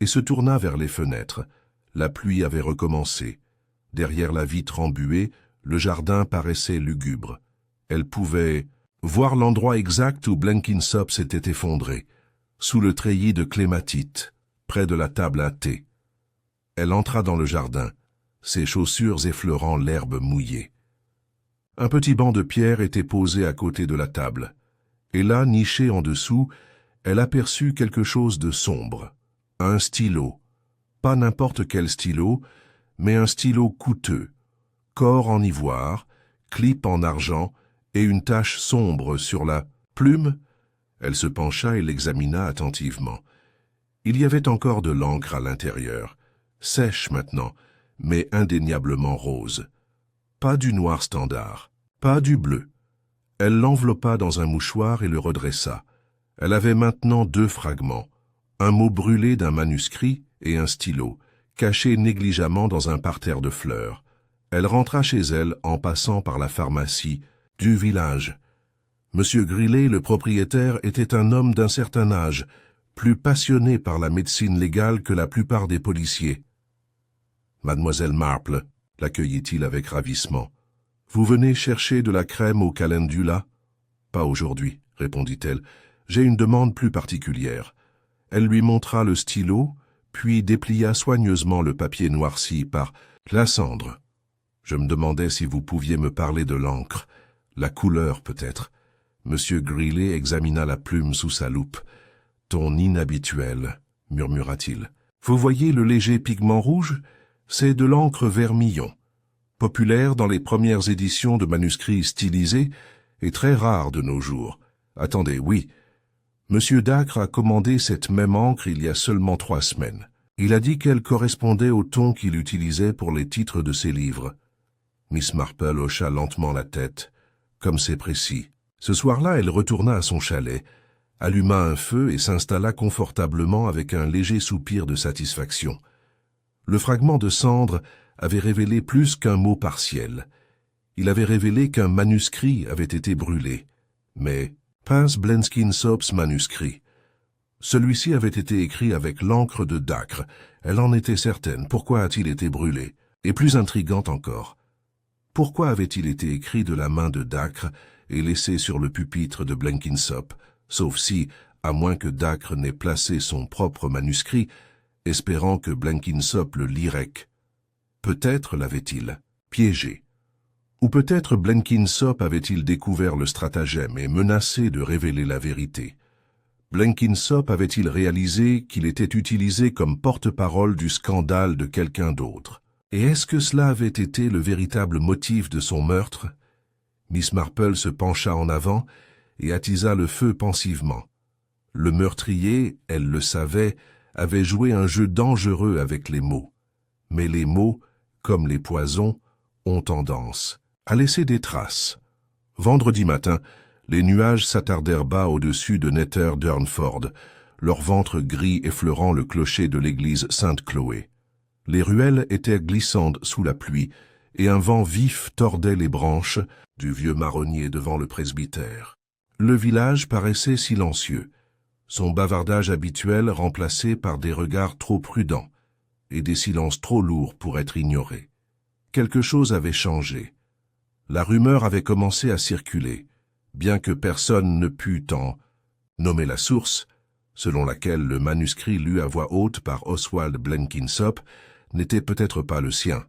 et se tourna vers les fenêtres. La pluie avait recommencé. Derrière la vitre embuée, le jardin paraissait lugubre. Elle pouvait voir l'endroit exact où Blenkinsop s'était effondré, sous le treillis de clématite, près de la table à thé. Elle entra dans le jardin, ses chaussures effleurant l'herbe mouillée. Un petit banc de pierre était posé à côté de la table, et là, niché en dessous, elle aperçut quelque chose de sombre. Un stylo. Pas n'importe quel stylo, mais un stylo coûteux. Corps en ivoire, clip en argent et une tache sombre sur la plume. Elle se pencha et l'examina attentivement. Il y avait encore de l'encre à l'intérieur, sèche maintenant, mais indéniablement rose. Pas du noir standard, pas du bleu. Elle l'enveloppa dans un mouchoir et le redressa. Elle avait maintenant 2 fragments, un mot brûlé d'un manuscrit et un stylo, caché négligemment dans un parterre de fleurs. Elle rentra chez elle en passant par la pharmacie du village. Monsieur Grillet, le propriétaire, était un homme d'un certain âge, plus passionné par la médecine légale que la plupart des policiers. « Mademoiselle Marple, » l'accueillit-il avec ravissement. « Vous venez chercher de la crème au calendula ?»« Pas aujourd'hui, » répondit-elle. « J'ai une demande plus particulière. » Elle lui montra le stylo, puis déplia soigneusement le papier noirci par la cendre. « Je me demandais si vous pouviez me parler de l'encre, la couleur peut-être. » Monsieur Grillet examina la plume sous sa loupe. « Ton inhabituel, » murmura-t-il. « Vous voyez le léger pigment rouge? C'est de l'encre vermillon. Populaire dans les premières éditions de manuscrits stylisés et très rare de nos jours. Attendez, oui. Monsieur Dacre a commandé cette même encre il y a seulement 3 semaines. Il a dit qu'elle correspondait au ton qu'il utilisait pour les titres de ses livres. » Miss Marple hocha lentement la tête. « Comme c'est précis. » Ce soir-là, elle retourna à son chalet, alluma un feu et s'installa confortablement avec un léger soupir de satisfaction. Le fragment de cendre avait révélé plus qu'un mot partiel. Il avait révélé qu'un manuscrit avait été brûlé. Mais pince Blenkinsop's manuscrit. Celui-ci avait été écrit avec l'encre de Dacre. Elle en était certaine. Pourquoi a-t-il été brûlé? Et plus intrigant encore. Pourquoi avait-il été écrit de la main de Dacre et laissé sur le pupitre de Blenkinsop, sauf si, à moins que Dacre n'ait placé son propre manuscrit, espérant que Blenkinsop le lirait. Peut-être l'avait-il piégé. Ou peut-être Blenkinsop avait-il découvert le stratagème et menacé de révéler la vérité. Blenkinsop avait-il réalisé qu'il était utilisé comme porte-parole du scandale de quelqu'un d'autre? Et est-ce que cela avait été le véritable motif de son meurtre? Miss Marple se pencha en avant et attisa le feu pensivement. Le meurtrier, elle le savait, avait joué un jeu dangereux avec les mots. Mais les mots, comme les poisons, ont tendance à laisser des traces. Vendredi matin, les nuages s'attardèrent bas au-dessus de Nether Durnford, leur ventre gris effleurant le clocher de l'église Sainte-Chloé. Les ruelles étaient glissantes sous la pluie, et un vent vif tordait les branches du vieux marronnier devant le presbytère. Le village paraissait silencieux, son bavardage habituel remplacé par des regards trop prudents et des silences trop lourds pour être ignorés. Quelque chose avait changé. La rumeur avait commencé à circuler, bien que personne ne pût en nommer la source, selon laquelle le manuscrit lu à voix haute par Oswald Blenkinsop n'était peut-être pas le sien.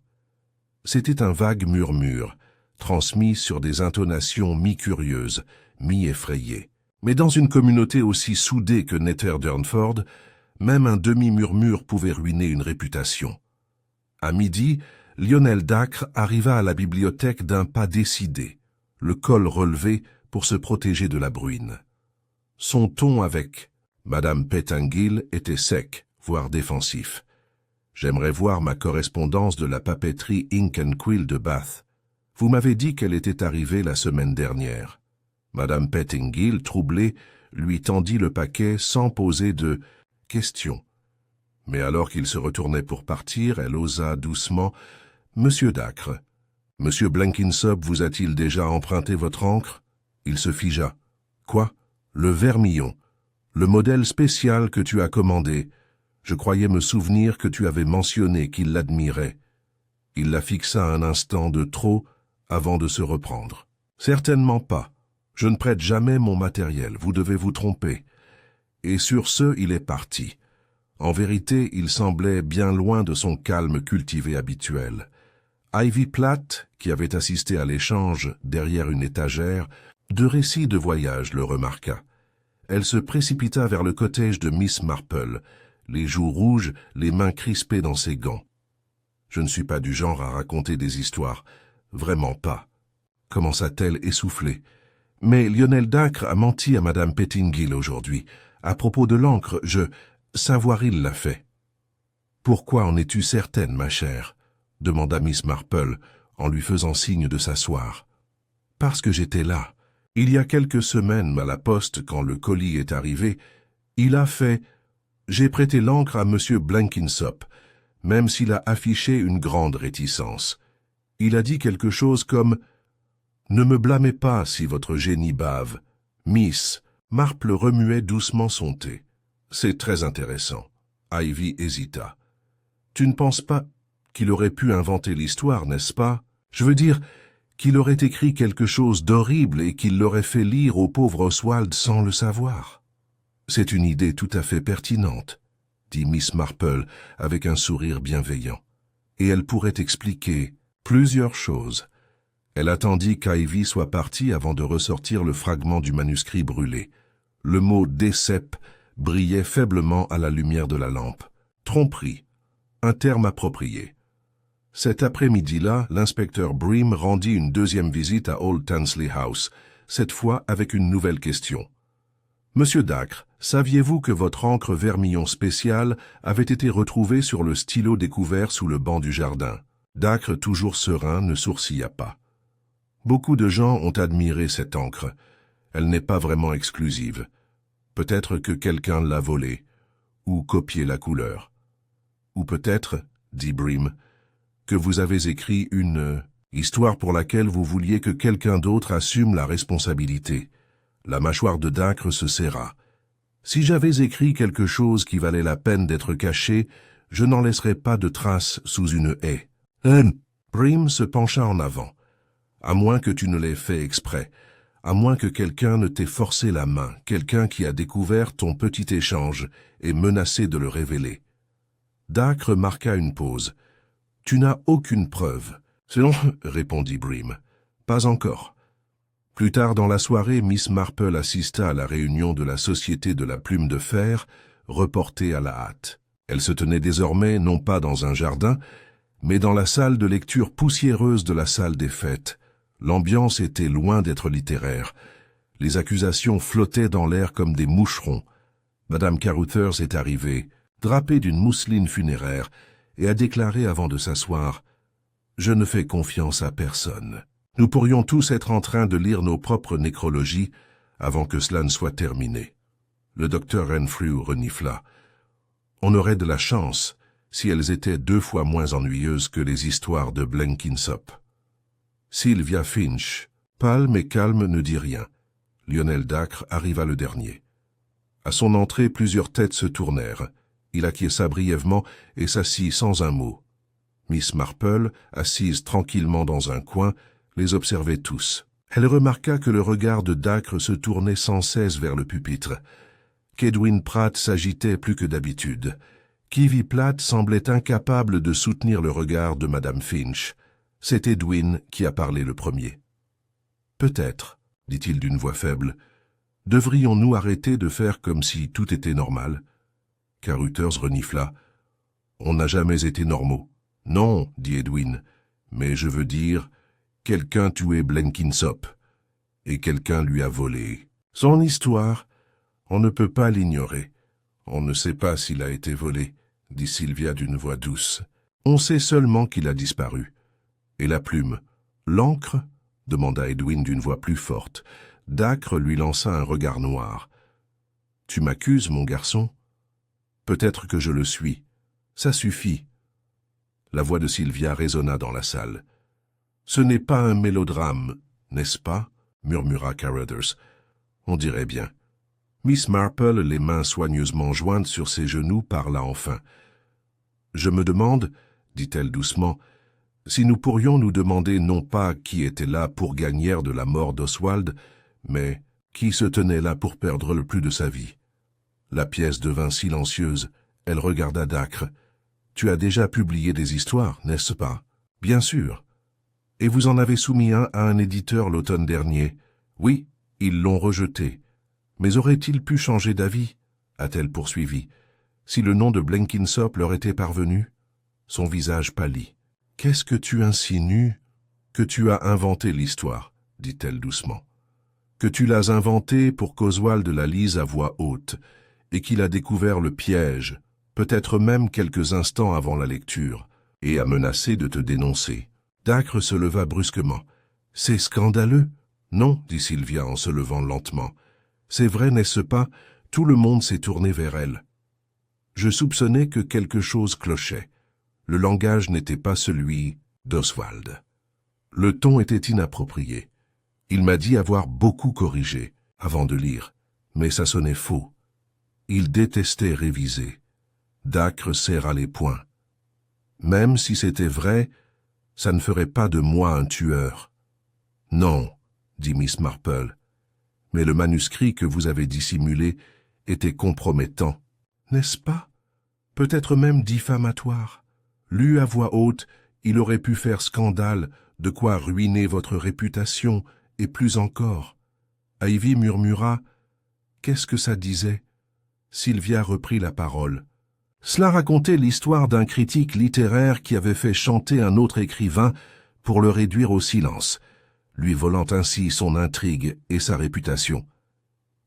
C'était un vague murmure, transmis sur des intonations mi-curieuses, mi-effrayées. Mais dans une communauté aussi soudée que Nether Durnford, même un demi-murmure pouvait ruiner une réputation. À midi, Lionel Dacre arriva à la bibliothèque d'un pas décidé, le col relevé pour se protéger de la bruine. Son ton avec Madame Pettingill était sec, voire défensif. « J'aimerais voir ma correspondance de la papeterie Ink & Quill de Bath. Vous m'avez dit qu'elle était arrivée la semaine dernière. » Madame Pettingill, troublée, lui tendit le paquet sans poser de questions. Mais alors qu'il se retournait pour partir, elle osa doucement « Monsieur Dacre, Monsieur Blenkinsop vous a-t-il déjà emprunté votre encre ?» Il se figea. « Quoi? Le vermillon. Le modèle spécial que tu as commandé. Je croyais me souvenir que tu avais mentionné qu'il l'admirait. » Il la fixa un instant de trop avant de se reprendre. « Certainement pas. Je ne prête jamais mon matériel, vous devez vous tromper. » Et sur ce, il est parti. En vérité, il semblait bien loin de son calme cultivé habituel. Ivy Platt, qui avait assisté à l'échange derrière une étagère, de récits de voyage le remarqua. Elle se précipita vers le cottage de Miss Marple, les joues rouges, les mains crispées dans ses gants. « Je ne suis pas du genre à raconter des histoires. Vraiment pas. » commença-t-elle essoufflée. « Mais Lionel Dacre a menti à Madame Pettingill aujourd'hui. À propos de l'encre, Savoir-il l'a fait. »« Pourquoi en es-tu certaine, ma chère ?» demanda Miss Marple, en lui faisant signe de s'asseoir. « Parce que j'étais là. Il y a quelques semaines, à la poste, quand le colis est arrivé, il a fait « J'ai prêté l'encre à Monsieur Blenkinsop, même s'il a affiché une grande réticence. Il a dit quelque chose comme « Ne me blâmez pas si votre génie bave. Miss » Marple remuait doucement son thé. « C'est très intéressant. » Ivy hésita. « Tu ne penses pas qu'il aurait pu inventer l'histoire, n'est-ce pas? Je veux dire qu'il aurait écrit quelque chose d'horrible et qu'il l'aurait fait lire au pauvre Oswald sans le savoir. » « C'est une idée tout à fait pertinente, » dit Miss Marple avec un sourire bienveillant. « Et elle pourrait expliquer plusieurs choses. » Elle attendit qu'Ivy soit partie avant de ressortir le fragment du manuscrit brûlé. Le mot « décep » brillait faiblement à la lumière de la lampe. Tromperie, un terme approprié. Cet après-midi-là, l'inspecteur Bream rendit une deuxième visite à Old Tansley House, cette fois avec une nouvelle question. « Monsieur Dacre, saviez-vous que votre encre vermillon spéciale avait été retrouvée sur le stylo découvert sous le banc du jardin ?» Dacre, toujours serein, ne sourcilla pas. « Beaucoup de gens ont admiré cette encre. Elle n'est pas vraiment exclusive. Peut-être que quelqu'un l'a volée, ou copié la couleur. Ou peut-être, dit Bream, que vous avez écrit une histoire pour laquelle vous vouliez que quelqu'un d'autre assume la responsabilité. » La mâchoire de Dacre se serra. « Si j'avais écrit quelque chose qui valait la peine d'être caché, je n'en laisserais pas de traces sous une haie. » Bream se pencha en avant. « À moins que tu ne l'aies fait exprès, à moins que quelqu'un ne t'ait forcé la main, quelqu'un qui a découvert ton petit échange et menacé de le révéler. » Dacre marqua une pause. « Tu n'as aucune preuve. »« Non, » répondit Bream. « Pas encore. » Plus tard dans la soirée, Miss Marple assista à la réunion de la Société de la Plume de Fer, reportée à la hâte. Elle se tenait désormais non pas dans un jardin, mais dans la salle de lecture poussiéreuse de la salle des fêtes. L'ambiance était loin d'être littéraire. Les accusations flottaient dans l'air comme des moucherons. Madame Caruthers est arrivée, drapée d'une mousseline funéraire, et a déclaré avant de s'asseoir « Je ne fais confiance à personne. » Nous pourrions tous être en train de lire nos propres nécrologies avant que cela ne soit terminé. Le docteur Renfrew renifla. On aurait de la chance si elles étaient 2 fois moins ennuyeuses que les histoires de Blenkinsop. Sylvia Finch, pâle mais calme, ne dit rien. Lionel Dacre arriva le dernier. À son entrée, plusieurs têtes se tournèrent. Il acquiesça brièvement et s'assit sans un mot. Miss Marple, assise tranquillement dans un coin, les observait tous. Elle remarqua que le regard de Dacre se tournait sans cesse vers le pupitre, qu'Edwin Pratt s'agitait plus que d'habitude, qu'Ivy Platt semblait incapable de soutenir le regard de Madame Finch. C'est Edwin qui a parlé le premier. « Peut-être, dit-il d'une voix faible, devrions-nous arrêter de faire comme si tout était normal ?» Caruthers renifla. « On n'a jamais été normaux. »« Non, dit Edwin, mais je veux dire... Quelqu'un tuait Blenkinsop, et quelqu'un lui a volé. Son histoire, on ne peut pas l'ignorer. On ne sait pas s'il a été volé, dit Sylvia d'une voix douce. On sait seulement qu'il a disparu. Et la plume, l'encre, demanda Edwin d'une voix plus forte. Dacre lui lança un regard noir. Tu m'accuses, mon garçon? Peut-être que je le suis. Ça suffit. La voix de Sylvia résonna dans la salle. Ce n'est pas un mélodrame, n'est-ce pas? Murmura Carruthers. On dirait bien. Miss Marple, les mains soigneusement jointes sur ses genoux, parla enfin. Je me demande, dit-elle doucement, si nous pourrions nous demander non pas qui était là pour gagner de la mort d'Oswald, mais qui se tenait là pour perdre le plus de sa vie. La pièce devint silencieuse. Elle regarda Dacre. Tu as déjà publié des histoires, n'est-ce pas? Bien sûr. Et vous en avez soumis un à un éditeur l'automne dernier. Oui, ils l'ont rejeté. Mais aurait-il pu changer d'avis? A-t-elle poursuivi. Si le nom de Blenkinsop leur était parvenu? Son visage pâlit. Qu'est-ce que tu insinues? Que tu as inventé l'histoire, dit-elle doucement. Que tu l'as inventée pour qu'Oswald la lise à voix haute, et qu'il a découvert le piège, peut-être même quelques instants avant la lecture, et a menacé de te dénoncer. Dacre se leva brusquement. « C'est scandaleux !»« Non, dit Sylvia en se levant lentement. « C'est vrai, n'est-ce pas? Tout le monde s'est tourné vers elle. Je soupçonnais que quelque chose clochait. Le langage n'était pas celui d'Oswald. Le ton était inapproprié. Il m'a dit avoir beaucoup corrigé avant de lire, mais ça sonnait faux. Il détestait réviser. Dacre serra les poings. Même si c'était vrai, ça ne ferait pas de moi un tueur. Non, dit Miss Marple, mais le manuscrit que vous avez dissimulé était compromettant, n'est-ce pas? Peut-être même diffamatoire. Lu à voix haute, il aurait pu faire scandale, de quoi ruiner votre réputation, et plus encore. Ivy murmura « Qu'est-ce que ça disait ?» Sylvia reprit la parole. Cela racontait l'histoire d'un critique littéraire qui avait fait chanter un autre écrivain pour le réduire au silence, lui volant ainsi son intrigue et sa réputation.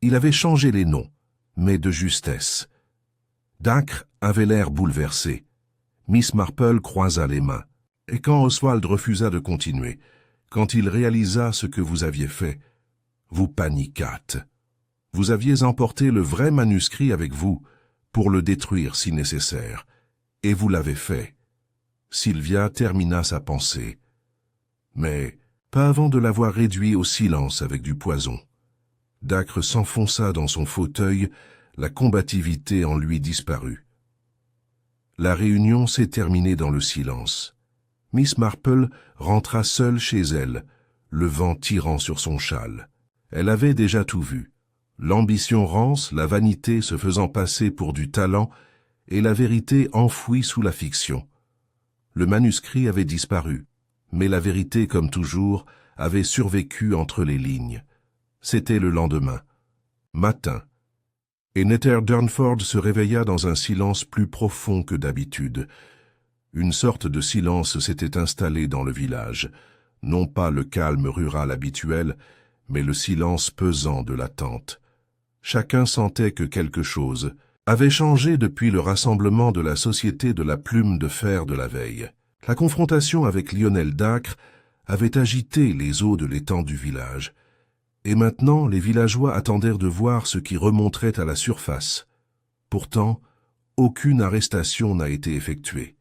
Il avait changé les noms, mais de justesse. Dacre avait l'air bouleversé. Miss Marple croisa les mains. Et quand Oswald refusa de continuer, quand il réalisa ce que vous aviez fait, vous paniquâtes. Vous aviez emporté le vrai manuscrit avec vous, pour le détruire si nécessaire, et vous l'avez fait. Sylvia termina sa pensée, mais pas avant de l'avoir réduit au silence avec du poison. Dacre s'enfonça dans son fauteuil, la combativité en lui disparut. La réunion s'est terminée dans le silence. Miss Marple rentra seule chez elle, le vent tirant sur son châle. Elle avait déjà tout vu. L'ambition rance, la vanité se faisant passer pour du talent, et la vérité enfouie sous la fiction. Le manuscrit avait disparu, mais la vérité, comme toujours, avait survécu entre les lignes. C'était le lendemain. Matin. Et Nether Durnford se réveilla dans un silence plus profond que d'habitude. Une sorte de silence s'était installé dans le village, non pas le calme rural habituel, mais le silence pesant de l'attente. Chacun sentait que quelque chose avait changé depuis le rassemblement de la Société de la Plume de Fer de la veille. La confrontation avec Lionel Dacre avait agité les eaux de l'étang du village, et maintenant les villageois attendèrent de voir ce qui remonterait à la surface. Pourtant, aucune arrestation n'a été effectuée.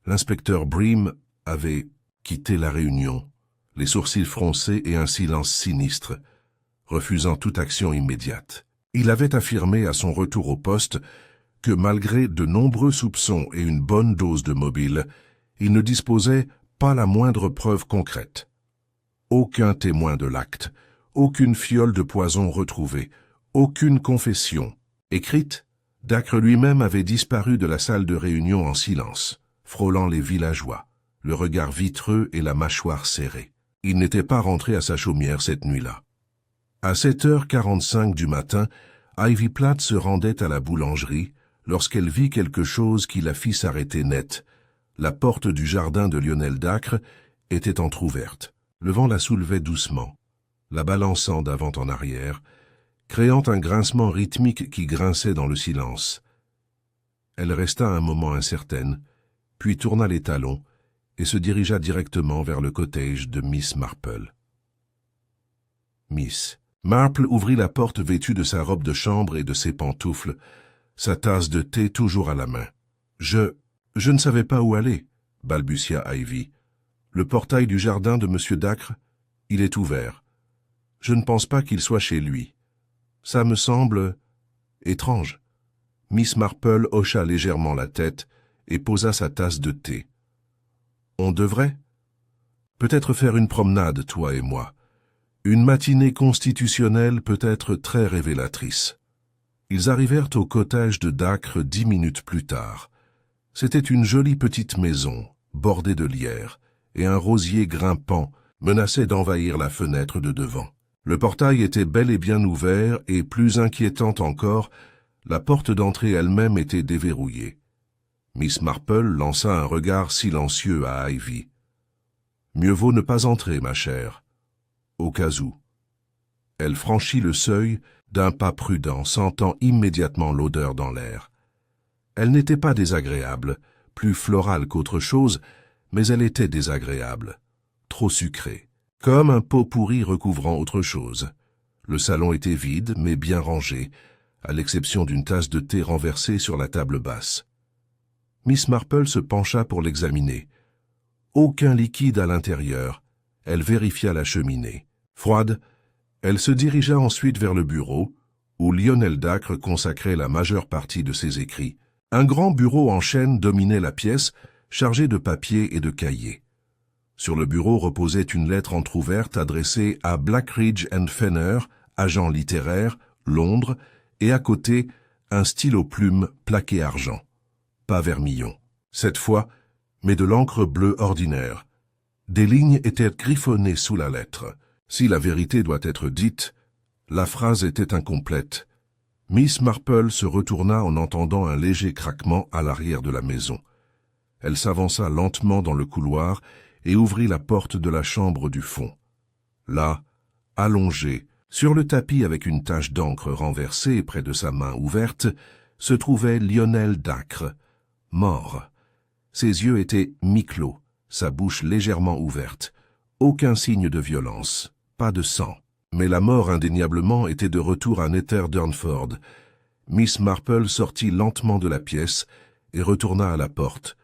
L'inspecteur Bream avait quitté la réunion, les sourcils froncés et un silence sinistre, refusant toute action immédiate. Il avait affirmé à son retour au poste que malgré de nombreux soupçons et une bonne dose de mobile, il ne disposait pas la moindre preuve concrète. Aucun témoin de l'acte, aucune fiole de poison retrouvée, aucune confession écrite. Dacre lui-même avait disparu de la salle de réunion en silence, frôlant les villageois, le regard vitreux et la mâchoire serrée. Il n'était pas rentré à sa chaumière cette nuit-là. À 7h45 du matin, Ivy Platt se rendait à la boulangerie lorsqu'elle vit quelque chose qui la fit s'arrêter net. La porte du jardin de Lionel Dacre était entr'ouverte. Le vent la soulevait doucement, la balançant d'avant en arrière, créant un grincement rythmique qui grinçait dans le silence. Elle resta un moment incertaine, puis tourna les talons et se dirigea directement vers le cottage de Miss Marple. Miss Marple ouvrit la porte vêtue de sa robe de chambre et de ses pantoufles, sa tasse de thé toujours à la main. Je ne savais pas où aller, balbutia Ivy. Le portail du jardin de M. Dacre, il est ouvert. Je ne pense pas qu'il soit chez lui. Ça me semble étrange. Miss Marple hocha légèrement la tête et posa sa tasse de thé. On devrait peut-être faire une promenade, toi et moi. Une matinée constitutionnelle peut être très révélatrice. Ils arrivèrent au cottage de Dacre 10 minutes plus tard. C'était une jolie petite maison, bordée de lierre, et un rosier grimpant menaçait d'envahir la fenêtre de devant. Le portail était bel et bien ouvert, et plus inquiétant encore, la porte d'entrée elle-même était déverrouillée. Miss Marple lança un regard silencieux à Ivy. « Mieux vaut ne pas entrer, ma chère. Au cas où. » Elle franchit le seuil d'un pas prudent, sentant immédiatement l'odeur dans l'air. Elle n'était pas désagréable, plus florale qu'autre chose, mais elle était désagréable, trop sucrée, comme un pot pourri recouvrant autre chose. Le salon était vide, mais bien rangé, à l'exception d'une tasse de thé renversée sur la table basse. Miss Marple se pencha pour l'examiner. Aucun liquide à l'intérieur. Elle vérifia la cheminée. Froide, elle se dirigea ensuite vers le bureau, où Lionel Dacre consacrait la majeure partie de ses écrits. Un grand bureau en chêne dominait la pièce, chargé de papiers et de cahiers. Sur le bureau reposait une lettre entr'ouverte adressée à Blackridge & Fenner, agent littéraire, Londres, et à côté, un stylo plume plaqué argent. Pas vermillon. Cette fois, mais de l'encre bleue ordinaire. Des lignes étaient griffonnées sous la lettre. Si la vérité doit être dite, la phrase était incomplète. Miss Marple se retourna en entendant un léger craquement à l'arrière de la maison. Elle s'avança lentement dans le couloir et ouvrit la porte de la chambre du fond. Là, allongé, sur le tapis avec une tache d'encre renversée près de sa main ouverte, se trouvait Lionel Dacre, mort. Ses yeux étaient mi-clos, sa bouche légèrement ouverte. Aucun signe de violence, pas de sang. Mais la mort indéniablement était de retour à Nether Durnford. Miss Marple sortit lentement de la pièce et retourna à la porte,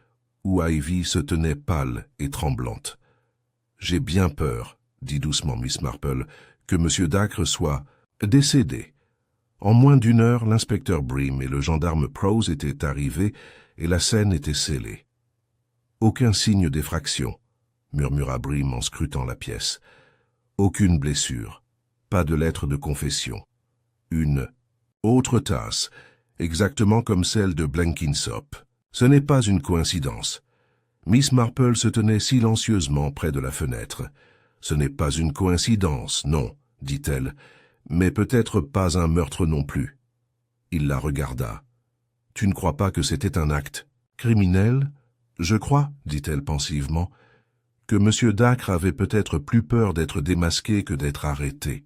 où Ivy se tenait pâle et tremblante. « J'ai bien peur, » dit doucement Miss Marple, « que M. Dacre soit décédé. » En moins d'une heure, l'inspecteur Bream et le gendarme Prowse étaient arrivés et la scène était scellée. « Aucun signe d'effraction, » murmura Bream en scrutant la pièce. « Aucune blessure. Pas de lettre de confession. Une autre tasse, exactement comme celle de Blenkinsop. Ce n'est pas une coïncidence. » Miss Marple se tenait silencieusement près de la fenêtre. « Ce n'est pas une coïncidence, non, dit-elle, mais peut-être pas un meurtre non plus. » Il la regarda. « Tu ne crois pas que c'était un acte criminel ? » « Je crois, dit-elle pensivement, que M. Dacre avait peut-être plus peur d'être démasqué que d'être arrêté.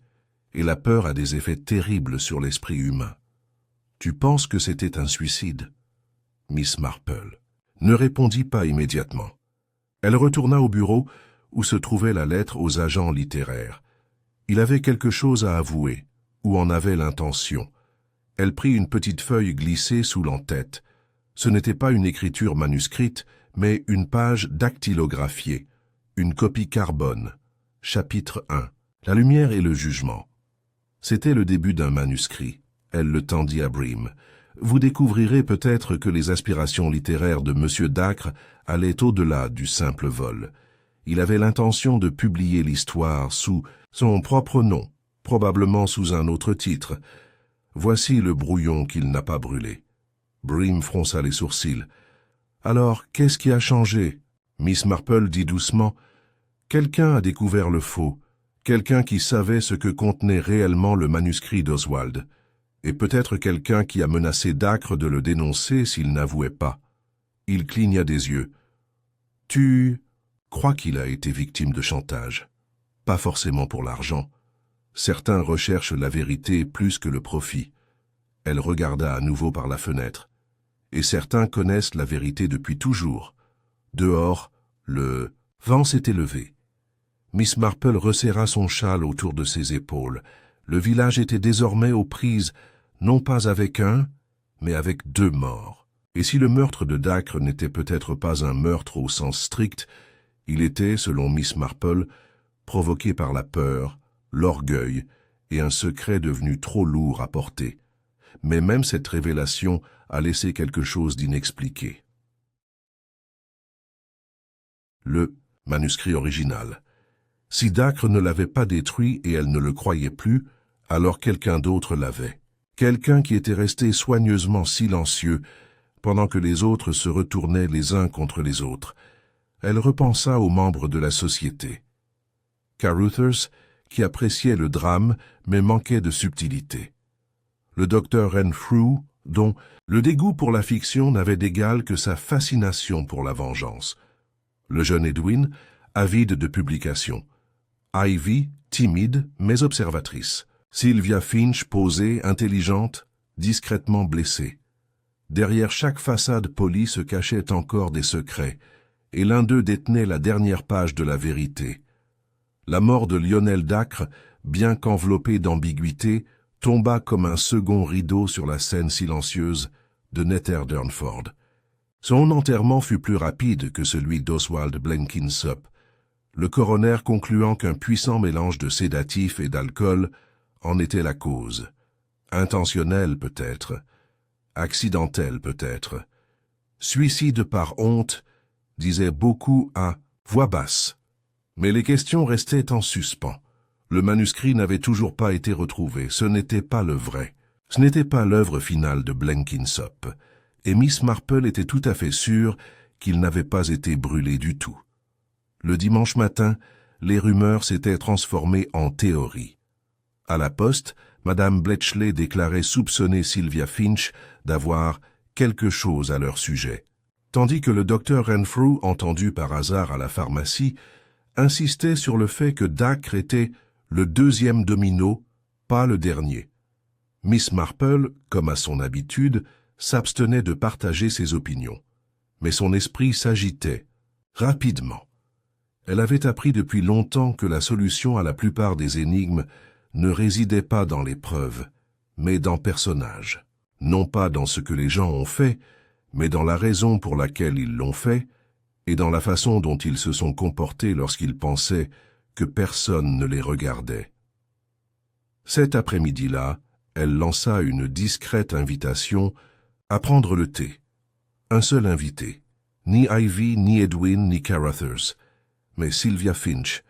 Et la peur a des effets terribles sur l'esprit humain. Tu penses que c'était un suicide ? » Miss Marple ne répondit pas immédiatement. Elle retourna au bureau où se trouvait la lettre aux agents littéraires. Il avait quelque chose à avouer, ou en avait l'intention. Elle prit une petite feuille glissée sous l'entête. Ce n'était pas une écriture manuscrite, mais une page dactylographiée, une copie carbone. Chapitre 1. La lumière et le jugement. C'était le début d'un manuscrit. Elle le tendit à Bream. Vous découvrirez peut-être que les aspirations littéraires de M. Dacre allaient au-delà du simple vol. Il avait l'intention de publier l'histoire sous son propre nom, probablement sous un autre titre. Voici le brouillon qu'il n'a pas brûlé. Bream fronça les sourcils. Alors, qu'est-ce qui a changé ? Miss Marple dit doucement. Quelqu'un a découvert le faux. Quelqu'un qui savait ce que contenait réellement le manuscrit d'Oswald, et peut-être quelqu'un qui a menacé Dacre de le dénoncer s'il n'avouait pas. Il cligna des yeux. « Tu crois qu'il a été victime de chantage ? Pas forcément pour l'argent. Certains recherchent la vérité plus que le profit. » Elle regarda à nouveau par la fenêtre. « Et certains connaissent la vérité depuis toujours. » Dehors, le vent s'était levé. Miss Marple resserra son châle autour de ses épaules. Le village était désormais aux prises, non pas avec un, mais avec deux morts. Et si le meurtre de Dacre n'était peut-être pas un meurtre au sens strict, il était, selon Miss Marple, provoqué par la peur, l'orgueil et un secret devenu trop lourd à porter. Mais même cette révélation a laissé quelque chose d'inexpliqué. Le manuscrit original. Si Dacre ne l'avait pas détruit et elle ne le croyait plus, alors quelqu'un d'autre l'avait. Quelqu'un qui était resté soigneusement silencieux pendant que les autres se retournaient les uns contre les autres. Elle repensa aux membres de la société. Caruthers, qui appréciait le drame mais manquait de subtilité. Le docteur Renfrew, dont le dégoût pour la fiction n'avait d'égal que sa fascination pour la vengeance. Le jeune Edwin, avide de publication. Ivy, timide mais observatrice. Sylvia Finch, posée, intelligente, discrètement blessée. Derrière chaque façade polie se cachaient encore des secrets, et l'un d'eux détenait la dernière page de la vérité. La mort de Lionel Dacre, bien qu'enveloppée d'ambiguïté, tomba comme un second rideau sur la scène silencieuse de Nether Durnford. Son enterrement fut plus rapide que celui d'Oswald Blenkinsop, le coroner concluant qu'un puissant mélange de sédatifs et d'alcool en était la cause. Intentionnel peut-être, accidentel peut-être. Suicide par honte, disait beaucoup à voix basse. Mais les questions restaient en suspens. Le manuscrit n'avait toujours pas été retrouvé, ce n'était pas le vrai. Ce n'était pas l'œuvre finale de Blenkinsop, et Miss Marple était tout à fait sûre qu'il n'avait pas été brûlé du tout. Le dimanche matin, les rumeurs s'étaient transformées en théories. À la poste, Madame Bletchley déclarait soupçonner Sylvia Finch d'avoir quelque chose à leur sujet, tandis que le docteur Renfrew, entendu par hasard à la pharmacie, insistait sur le fait que Dacre était le deuxième domino, pas le dernier. Miss Marple, comme à son habitude, s'abstenait de partager ses opinions. Mais son esprit s'agitait, rapidement. Elle avait appris depuis longtemps que la solution à la plupart des énigmes ne résidait pas dans les preuves, mais dans personnages. Non pas dans ce que les gens ont fait, mais dans la raison pour laquelle ils l'ont fait, et dans la façon dont ils se sont comportés lorsqu'ils pensaient que personne ne les regardait. Cet après-midi-là, elle lança une discrète invitation à prendre le thé. Un seul invité, ni Ivy, ni Edwin, ni Caruthers, mais Sylvia Finch.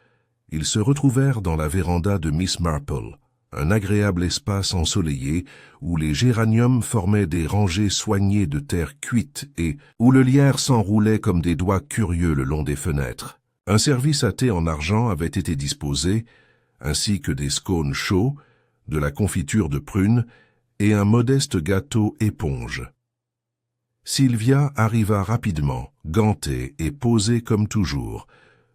Ils se retrouvèrent dans la véranda de Miss Marple, un agréable espace ensoleillé où les géraniums formaient des rangées soignées de terre cuite et où le lierre s'enroulait comme des doigts curieux le long des fenêtres. Un service à thé en argent avait été disposé, ainsi que des scones chauds, de la confiture de prunes et un modeste gâteau éponge. Sylvia arriva rapidement, gantée et posée comme toujours,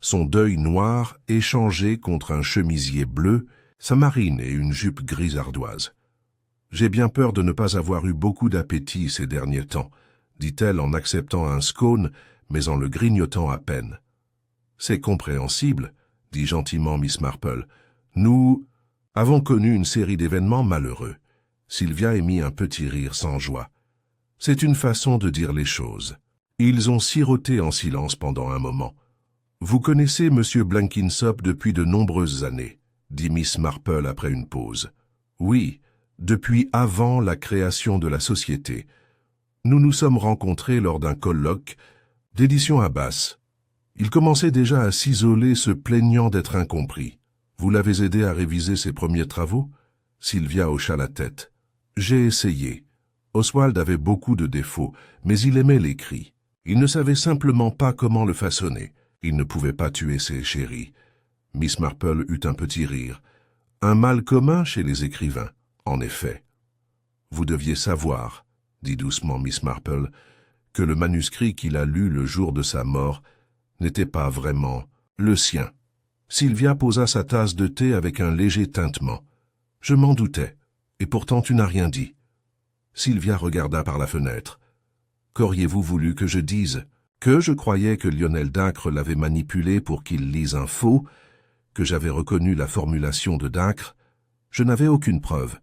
son deuil noir échangé contre un chemisier bleu, sa marine et une jupe grise ardoise. « J'ai bien peur de ne pas avoir eu beaucoup d'appétit ces derniers temps, dit-elle en acceptant un scone, mais en le grignotant à peine. « C'est compréhensible, dit gentiment Miss Marple. Nous avons connu une série d'événements malheureux. Sylvia émit un petit rire sans joie. C'est une façon de dire les choses. Ils ont siroté en silence pendant un moment. Vous connaissez M. Blenkinsop depuis de nombreuses années, dit Miss Marple après une pause. Oui, depuis avant la création de la société. Nous nous sommes rencontrés lors d'un colloque d'édition à Basse. Il commençait déjà à s'isoler, se plaignant d'être incompris. Vous l'avez aidé à réviser ses premiers travaux? Sylvia hocha la tête. J'ai essayé. Oswald avait beaucoup de défauts, mais il aimait l'écrit. Il ne savait simplement pas comment le façonner. Il ne pouvait pas tuer ses chéris. Miss Marple eut un petit rire. Un mal commun chez les écrivains, en effet. Vous deviez savoir, dit doucement Miss Marple, que le manuscrit qu'il a lu le jour de sa mort n'était pas vraiment le sien. Sylvia posa sa tasse de thé avec un léger tintement. Je m'en doutais, et pourtant tu n'as rien dit. Sylvia regarda par la fenêtre. Qu'auriez-vous voulu que je dise? Que je croyais que Lionel Dacre l'avait manipulé pour qu'il lise un faux, que j'avais reconnu la formulation de Dacre. Je n'avais aucune preuve.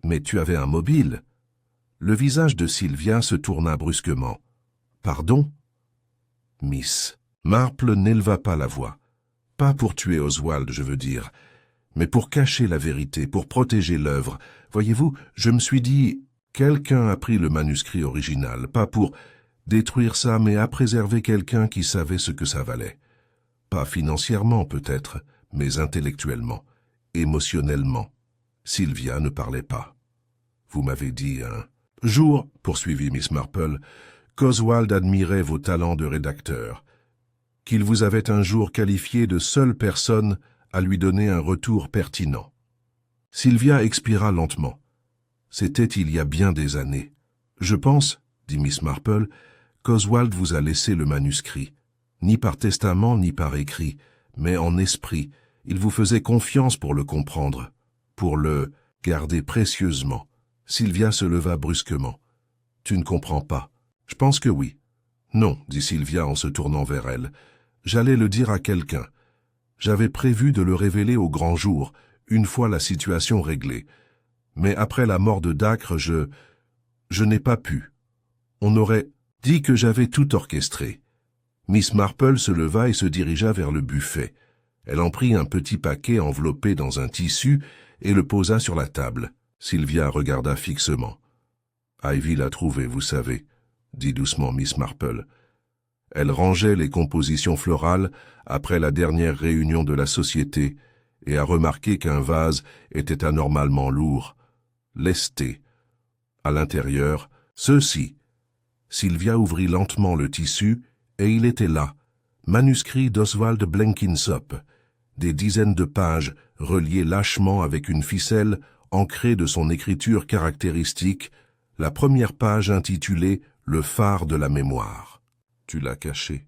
Mais tu avais un mobile. Le visage de Sylvia se tourna brusquement. « Pardon ?» Miss Marple n'éleva pas la voix. « Pas pour tuer Oswald, je veux dire, mais pour cacher la vérité, pour protéger l'œuvre. Voyez-vous, je me suis dit, quelqu'un a pris le manuscrit original, pas pour détruire ça, mais à préserver quelqu'un qui savait ce que ça valait. Pas financièrement peut-être, mais intellectuellement, émotionnellement. » Sylvia ne parlait pas. « Vous m'avez dit un jour, poursuivit Miss Marple, qu'Oswald admirait vos talents de rédacteur, qu'il vous avait un jour qualifié de seule personne à lui donner un retour pertinent. » Sylvia expira lentement. C'était il y a bien des années. « Je pense, dit Miss Marple, qu'Oswald vous a laissé le manuscrit, ni par testament ni par écrit, mais en esprit. Il vous faisait confiance pour le comprendre, pour le garder précieusement. » Sylvia se leva brusquement. « Tu ne comprends pas. Je pense que oui. »« Non, dit Sylvia en se tournant vers elle. J'allais le dire à quelqu'un. J'avais prévu de le révéler au grand jour, une fois la situation réglée. Mais après la mort de Dacre, je n'ai pas pu. On aurait dit que j'avais tout orchestré. » Miss Marple se leva et se dirigea vers le buffet. Elle en prit un petit paquet enveloppé dans un tissu et le posa sur la table. Sylvia regarda fixement. « Ivy l'a trouvé, vous savez, » dit doucement Miss Marple. Elle rangeait les compositions florales après la dernière réunion de la société et a remarqué qu'un vase était anormalement lourd, lesté. À l'intérieur, ceci. Sylvia ouvrit lentement le tissu et il était là, manuscrit d'Oswald Blenkinsop, des dizaines de pages reliées lâchement avec une ficelle ancrée de son écriture caractéristique, la première page intitulée « Le phare de la mémoire ». « Tu l'as caché »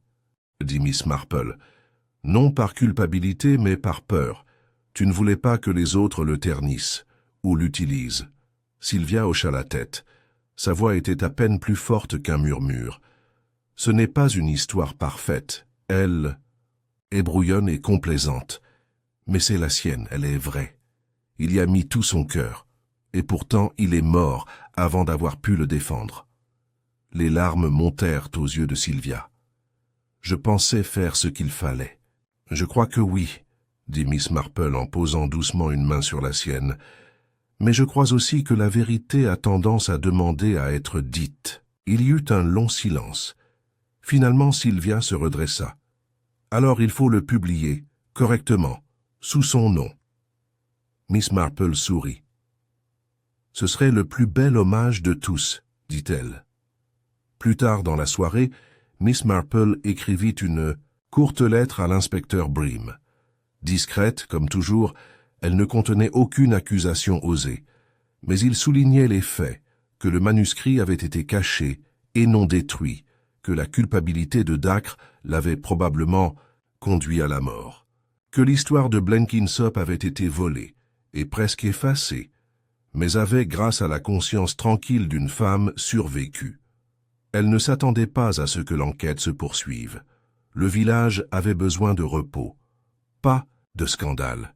dit Miss Marple. « Non par culpabilité, mais par peur. Tu ne voulais pas que les autres le ternissent ou l'utilisent. » Sylvia hocha la tête. Sa voix était à peine plus forte qu'un murmure. « Ce n'est pas une histoire parfaite. Elle est brouillonne et complaisante. Mais c'est la sienne, elle est vraie. Il y a mis tout son cœur. Et pourtant, il est mort avant d'avoir pu le défendre. » Les larmes montèrent aux yeux de Sylvia. « Je pensais faire ce qu'il fallait. »« Je crois que oui, » dit Miss Marple en posant doucement une main sur la sienne. « Mais je crois aussi que la vérité a tendance à demander à être dite. » Il y eut un long silence. Finalement, Sylvia se redressa. « Alors il faut le publier, correctement, sous son nom. » Miss Marple sourit. « Ce serait le plus bel hommage de tous, » dit-elle. Plus tard dans la soirée, Miss Marple écrivit une courte lettre à l'inspecteur Bream. Discrète, comme toujours, elle ne contenait aucune accusation osée, mais il soulignait les faits, que le manuscrit avait été caché et non détruit, que la culpabilité de Dacre l'avait probablement conduit à la mort, que l'histoire de Blenkinsop avait été volée et presque effacée, mais avait, grâce à la conscience tranquille d'une femme, survécu. Elle ne s'attendait pas à ce que l'enquête se poursuive. Le village avait besoin de repos, pas de scandale.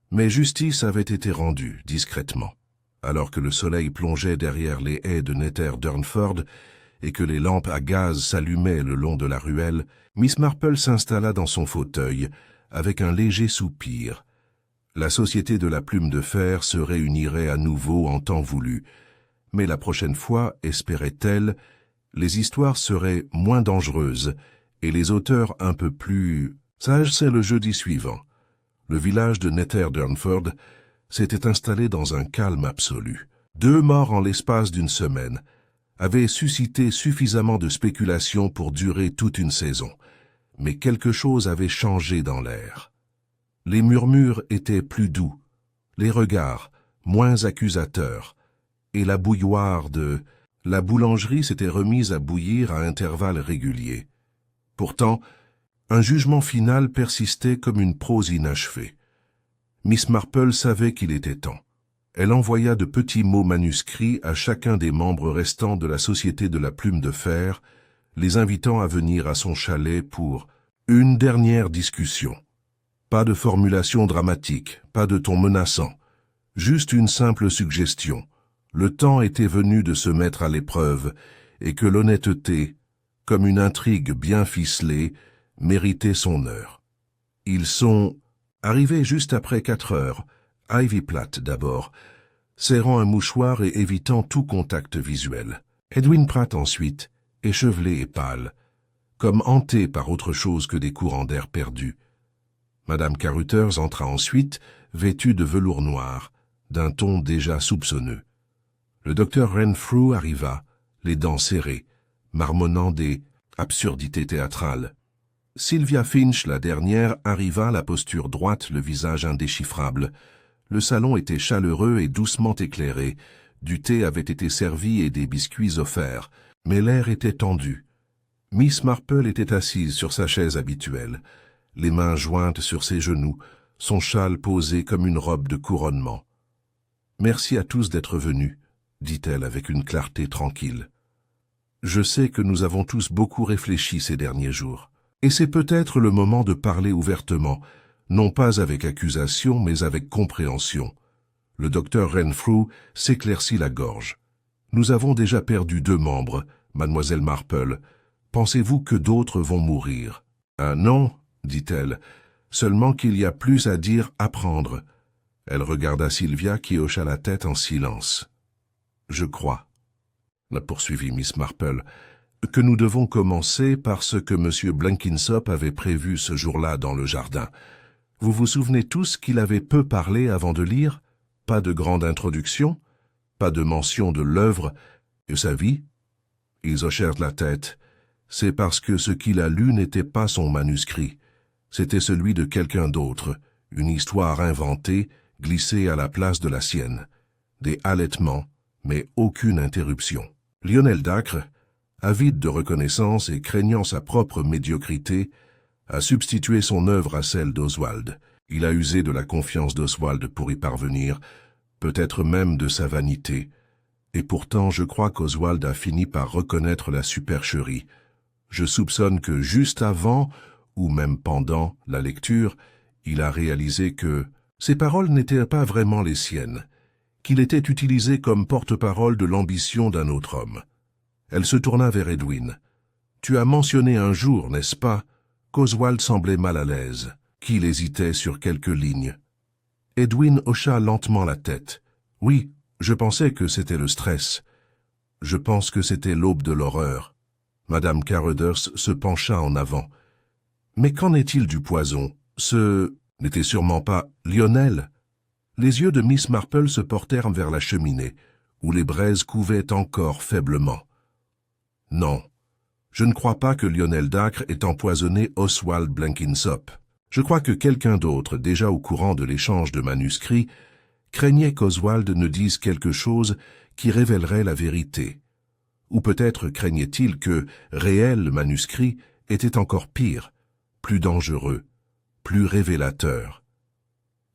Mais justice avait été rendue discrètement. Alors que le soleil plongeait derrière les haies de Nether Durnford et que les lampes à gaz s'allumaient le long de la ruelle, Miss Marple s'installa dans son fauteuil avec un léger soupir. La Société de la Plume de Fer se réunirait à nouveau en temps voulu, mais la prochaine fois, espérait-elle, les histoires seraient moins dangereuses et les auteurs un peu plus sages. C'est le jeudi suivant. Le village de Nether Durnford s'était installé dans un calme absolu. 2 morts en l'espace d'une semaine avaient suscité suffisamment de spéculations pour durer toute une saison, mais quelque chose avait changé dans l'air. Les murmures étaient plus doux, les regards moins accusateurs, et la bouilloire de la boulangerie s'était remise à bouillir à intervalles réguliers. Pourtant, un jugement final persistait comme une prose inachevée. Miss Marple savait qu'il était temps. Elle envoya de petits mots manuscrits à chacun des membres restants de la Société de la Plume de Fer, les invitant à venir à son chalet pour une dernière discussion. Pas de formulation dramatique, pas de ton menaçant, juste une simple suggestion. Le temps était venu de se mettre à l'épreuve, et que l'honnêteté, comme une intrigue bien ficelée, méritait son heure. Ils sont arrivés juste après 4 heures, Ivy Platt d'abord, serrant un mouchoir et évitant tout contact visuel. Edwin Pratt ensuite, échevelé et pâle, comme hanté par autre chose que des courants d'air perdus. Madame Caruthers entra ensuite, vêtue de velours noir, d'un ton déjà soupçonneux. Le docteur Renfrew arriva, les dents serrées, marmonnant des absurdités théâtrales. Sylvia Finch, la dernière, arriva, la posture droite, le visage indéchiffrable. Le salon était chaleureux et doucement éclairé. Du thé avait été servi et des biscuits offerts, mais l'air était tendu. Miss Marple était assise sur sa chaise habituelle, les mains jointes sur ses genoux, son châle posé comme une robe de couronnement. « Merci à tous d'être venus, » dit-elle avec une clarté tranquille. « Je sais que nous avons tous beaucoup réfléchi ces derniers jours, et c'est peut-être le moment de parler ouvertement, non pas avec accusation, mais avec compréhension. » Le docteur Renfrew s'éclaircit la gorge. « Nous avons déjà perdu 2 membres, mademoiselle Marple. Pensez-vous que d'autres vont mourir ?»« Ah non, » dit-elle, « seulement qu'il y a plus à dire, à prendre. » Elle regarda Sylvia qui hocha la tête en silence. « Je crois, » poursuivit Miss Marple, « que nous devons commencer par ce que M. Blenkinsop avait prévu ce jour-là dans le jardin. Vous vous souvenez tous qu'il avait peu parlé avant de lire? Pas de grande introduction? Pas de mention de l'œuvre et sa vie? » Ils hochèrent la tête. « C'est parce que ce qu'il a lu n'était pas son manuscrit. C'était celui de quelqu'un d'autre, une histoire inventée, glissée à la place de la sienne. Des halètements, mais aucune interruption. » Lionel Dacre, avide de reconnaissance et craignant sa propre médiocrité, a substitué son œuvre à celle d'Oswald. Il a usé de la confiance d'Oswald pour y parvenir, peut-être même de sa vanité. Et pourtant, je crois qu'Oswald a fini par reconnaître la supercherie. Je soupçonne que juste avant, ou même pendant, la lecture, il a réalisé que ses paroles n'étaient pas vraiment les siennes, qu'il était utilisé comme porte-parole de l'ambition d'un autre homme. Elle se tourna vers Edwin. « Tu as mentionné un jour, n'est-ce pas, qu'Oswald semblait mal à l'aise, qu'il hésitait sur quelques lignes. » Edwin hocha lentement la tête. « Oui, je pensais que c'était le stress. Je pense que c'était l'aube de l'horreur. » Madame Caruthers se pencha en avant. « Mais qu'en est-il du poison? Ce n'était sûrement pas Lionel ?» Les yeux de Miss Marple se portèrent vers la cheminée, où les braises couvaient encore faiblement. « Non, je ne crois pas que Lionel Dacre ait empoisonné Oswald Blenkinsop. Je crois que quelqu'un d'autre, déjà au courant de l'échange de manuscrits, craignait qu'Oswald ne dise quelque chose qui révélerait la vérité. Ou peut-être craignait-il que, réel le manuscrit, était encore pire, plus dangereux, plus révélateur. »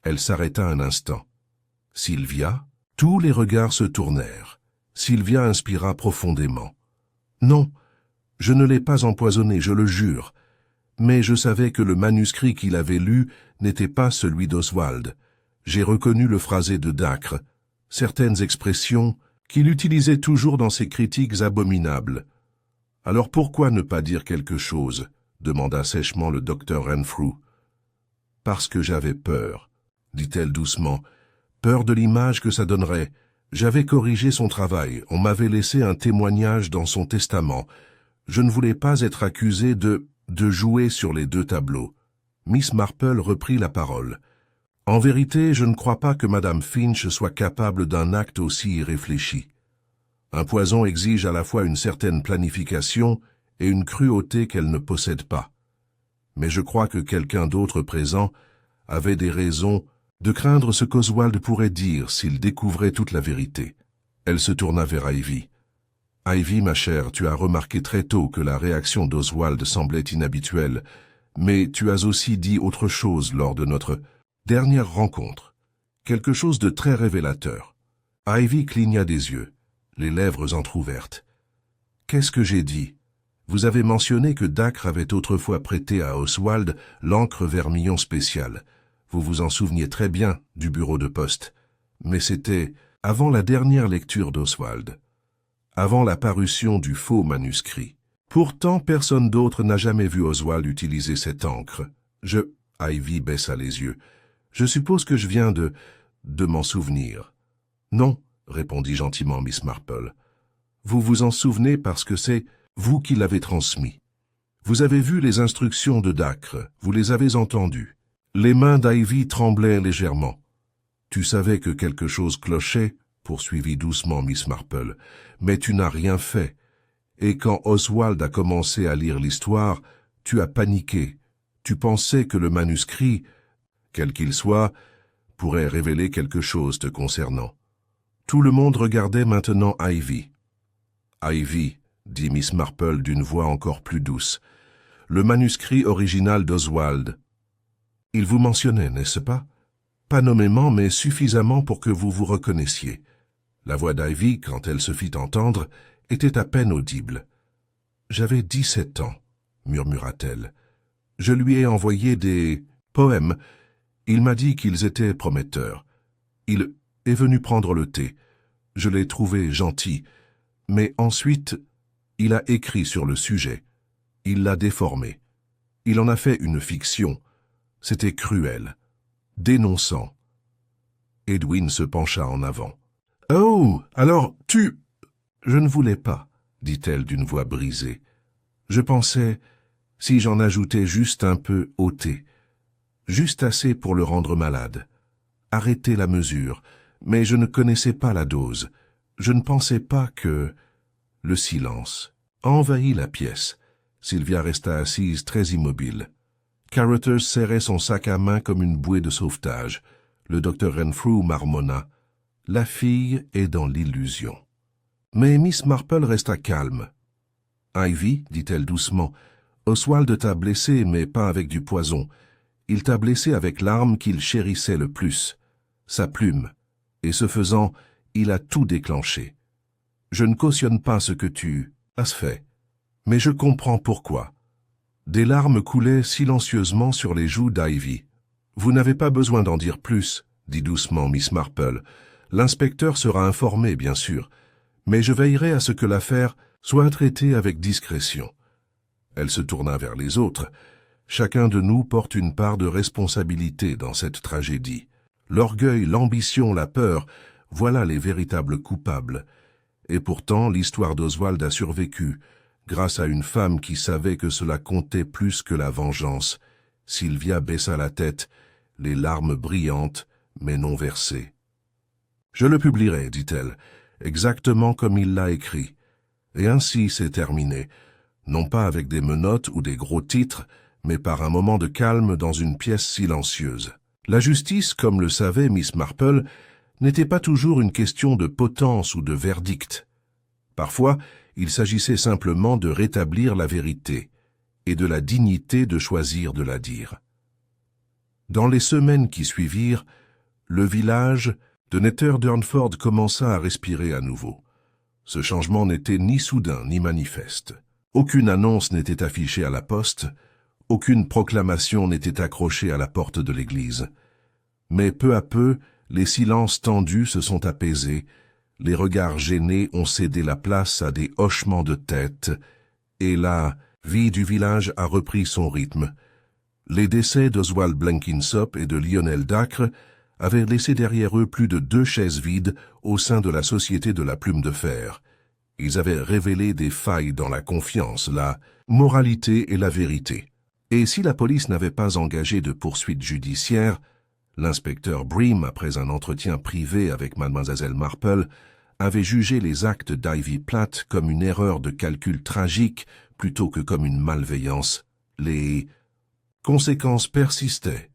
Elle s'arrêta un instant. « Sylvia ?» Tous les regards se tournèrent. Sylvia inspira profondément. « Non, je ne l'ai pas empoisonné, je le jure. Mais je savais que le manuscrit qu'il avait lu n'était pas celui d'Oswald. J'ai reconnu le phrasé de Dacre, certaines expressions qu'il utilisait toujours dans ses critiques abominables. « Alors pourquoi ne pas dire quelque chose ?» demanda sèchement le docteur Renfrew. « Parce que j'avais peur, » dit-elle doucement. « Peur de l'image que ça donnerait. J'avais corrigé son travail, on m'avait laissé un témoignage dans son testament. Je ne voulais pas être accusé de jouer sur les 2 tableaux. » Miss Marple reprit la parole. « En vérité, je ne crois pas que Madame Finch soit capable d'un acte aussi irréfléchi. Un poison exige à la fois une certaine planification et une cruauté qu'elle ne possède pas. Mais je crois que quelqu'un d'autre présent avait des raisons de craindre ce qu'Oswald pourrait dire s'il découvrait toute la vérité. » Elle se tourna vers Ivy. « Ivy, ma chère, tu as remarqué très tôt que la réaction d'Oswald semblait inhabituelle, mais tu as aussi dit autre chose lors de notre dernière rencontre. Quelque chose de très révélateur. » Ivy cligna des yeux, les lèvres entr'ouvertes. « Qu'est-ce que j'ai dit? Vous avez mentionné que Dacre avait autrefois prêté à Oswald l'encre vermillon spéciale. Vous vous en souveniez très bien du bureau de poste. Mais c'était avant la dernière lecture d'Oswald, avant la parution du faux manuscrit. Pourtant, personne d'autre n'a jamais vu Oswald utiliser cette encre. Ivy baissa les yeux. Je suppose que je viens de m'en souvenir. Non, répondit gentiment Miss Marple. Vous vous en souvenez parce que c'est vous qui l'avez transmis. Vous avez vu les instructions de Dacre, vous les avez entendues. Les mains d'Ivy tremblaient légèrement. Tu savais que quelque chose clochait, poursuivit doucement Miss Marple, mais tu n'as rien fait. Et quand Oswald a commencé à lire l'histoire, tu as paniqué. Tu pensais que le manuscrit, quel qu'il soit, pourrait révéler quelque chose te concernant. Tout le monde regardait maintenant Ivy. Ivy, dit Miss Marple d'une voix encore plus douce, le manuscrit original d'Oswald. Il vous mentionnait, n'est-ce pas? Pas nommément, mais suffisamment pour que vous vous reconnaissiez. La voix d'Ivy, quand elle se fit entendre, était à peine audible. « J'avais 17 ans, murmura-t-elle. Je lui ai envoyé des poèmes. Il m'a dit qu'ils étaient prometteurs. Il est venu prendre le thé. Je l'ai trouvé gentil. Mais ensuite, il a écrit sur le sujet. Il l'a déformé. Il en a fait une fiction. C'était cruel, dénonçant. » Edwin se pencha en avant. « Oh, alors tu... » « Je ne voulais pas, dit-elle d'une voix brisée. Je pensais, si j'en ajoutais juste un peu au thé, juste assez pour le rendre malade. Arrêter la mesure, mais je ne connaissais pas la dose. Je ne pensais pas que... » Le silence envahit la pièce. Sylvia resta assise très immobile. Carruthers serrait son sac à main comme une bouée de sauvetage. Le docteur Renfrew marmonna. « La fille est dans l'illusion. » Mais Miss Marple resta calme. « Ivy, dit-elle doucement, Oswald t'a blessé, mais pas avec du poison. Il t'a blessé avec l'arme qu'il chérissait le plus, sa plume, et ce faisant, il a tout déclenché. Je ne cautionne pas ce que tu as fait, mais je comprends pourquoi. » Des larmes coulaient silencieusement sur les joues d'Ivy. « Vous n'avez pas besoin d'en dire plus, » dit doucement Miss Marple. « L'inspecteur sera informé, bien sûr. Mais je veillerai à ce que l'affaire soit traitée avec discrétion. » Elle se tourna vers les autres. Chacun de nous porte une part de responsabilité dans cette tragédie. L'orgueil, l'ambition, la peur, voilà les véritables coupables. Et pourtant, l'histoire d'Oswald a survécu, grâce à une femme qui savait que cela comptait plus que la vengeance. Sylvia baissa la tête, les larmes brillantes, mais non versées. « Je le publierai, dit-elle, exactement comme il l'a écrit. Et ainsi c'est terminé, non pas avec des menottes ou des gros titres, mais par un moment de calme dans une pièce silencieuse. La justice, comme le savait Miss Marple, n'était pas toujours une question de potence ou de verdict. Parfois, il s'agissait simplement de rétablir la vérité et de la dignité de choisir de la dire. Dans les semaines qui suivirent, le village de Netterdurnford commença à respirer à nouveau. Ce changement n'était ni soudain ni manifeste. Aucune annonce n'était affichée à la poste, aucune proclamation n'était accrochée à la porte de l'église. Mais peu à peu, les silences tendus se sont apaisés, les regards gênés ont cédé la place à des hochements de tête, et la vie du village a repris son rythme. Les décès d'Oswald Blenkinsop et de Lionel Dacre avaient laissé derrière eux plus de 2 chaises vides au sein de la Société de la Plume de Fer. Ils avaient révélé des failles dans la confiance, la moralité et la vérité. Et si la police n'avait pas engagé de poursuites judiciaires, l'inspecteur Bream, après un entretien privé avec Mademoiselle Marple, avait jugé les actes d'Ivy Platt comme une erreur de calcul tragique plutôt que comme une malveillance. Les conséquences persistaient.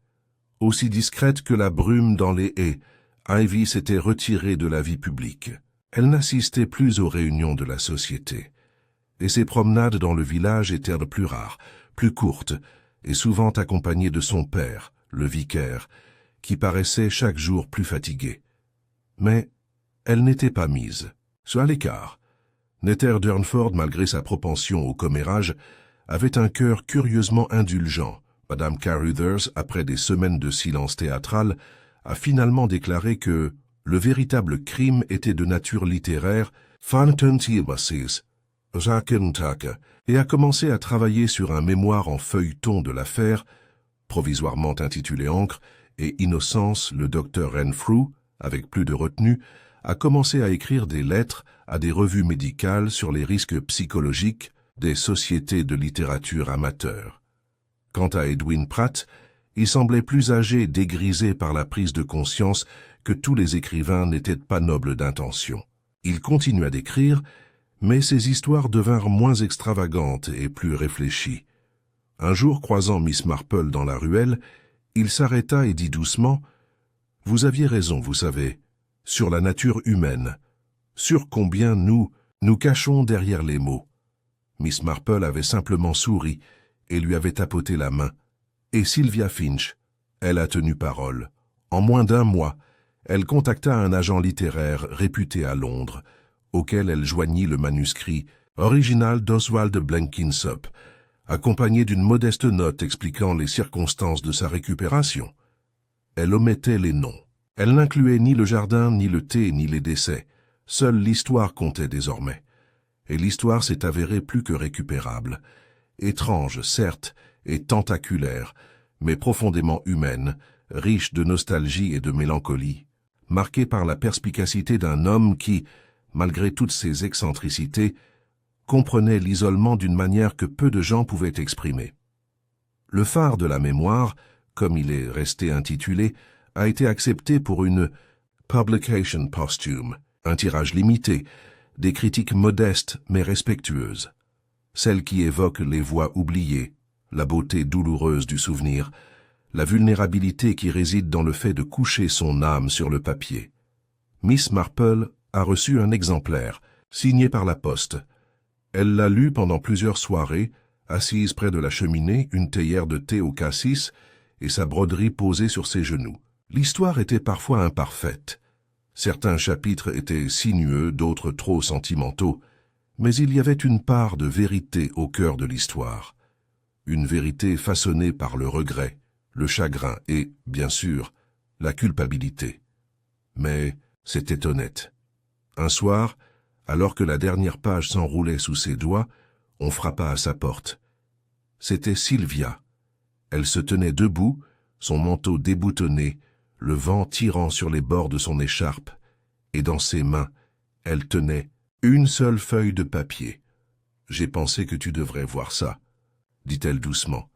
Aussi discrète que la brume dans les haies, Ivy s'était retirée de la vie publique. Elle n'assistait plus aux réunions de la société. Et ses promenades dans le village étaient plus rares, plus courtes, et souvent accompagnées de son père, le vicaire, qui paraissait chaque jour plus fatigué. Mais elle n'était pas mise, soit à l'écart. Netterdurnford, malgré sa propension au commérage, avait un cœur curieusement indulgent. Madame Carruthers, après des semaines de silence théâtral, a finalement déclaré que Le véritable crime était de nature littéraire, et a commencé à travailler sur un mémoire en feuilleton de l'affaire, provisoirement intitulé Encre, et Innocence, le docteur Renfrew, avec plus de retenue, a commencé à écrire des lettres à des revues médicales sur les risques psychologiques des sociétés de littérature amateurs. Quant à Edwin Pratt, il semblait plus âgé et dégrisé par la prise de conscience que tous les écrivains n'étaient pas nobles d'intention. Il continua d'écrire, mais ses histoires devinrent moins extravagantes et plus réfléchies. Un jour, croisant Miss Marple dans la ruelle, il s'arrêta et dit doucement « Vous aviez raison, vous savez, sur la nature humaine, sur combien nous cachons derrière les mots. » Miss Marple avait simplement souri et lui avait tapoté la main. Et Sylvia Finch, elle a tenu parole. En moins d'1 mois, elle contacta un agent littéraire réputé à Londres, auquel elle joignit le manuscrit original d'Oswald Blenkinsop, accompagné d'une modeste note expliquant les circonstances de sa récupération. Elle omettait les noms. Elle n'incluait ni le jardin, ni le thé, ni les décès. Seule l'histoire comptait désormais. Et l'histoire s'est avérée plus que récupérable. Étrange, certes, et tentaculaire, mais profondément humaine, riche de nostalgie et de mélancolie, marquée par la perspicacité d'un homme qui, malgré toutes ses excentricités, comprenait l'isolement d'une manière que peu de gens pouvaient exprimer. Le phare de la mémoire, comme il est resté intitulé, a été accepté pour une publication posthume, un tirage limité, des critiques modestes mais respectueuses, celles qui évoquent les voix oubliées, la beauté douloureuse du souvenir, la vulnérabilité qui réside dans le fait de coucher son âme sur le papier. Miss Marple a reçu un exemplaire, signé par la poste. Elle l'a lu pendant plusieurs soirées, assise près de la cheminée, une théière de thé au cassis et sa broderie posée sur ses genoux. L'histoire était parfois imparfaite. Certains chapitres étaient sinueux, d'autres trop sentimentaux, mais il y avait une part de vérité au cœur de l'histoire. Une vérité façonnée par le regret, le chagrin et, bien sûr, la culpabilité. Mais c'était honnête. Un soir, alors que la dernière page s'enroulait sous ses doigts, on frappa à sa porte. C'était Sylvia. Elle se tenait debout, son manteau déboutonné, le vent tirant sur les bords de son écharpe, et dans ses mains, elle tenait une seule feuille de papier. « J'ai pensé que tu devrais voir ça », dit-elle doucement.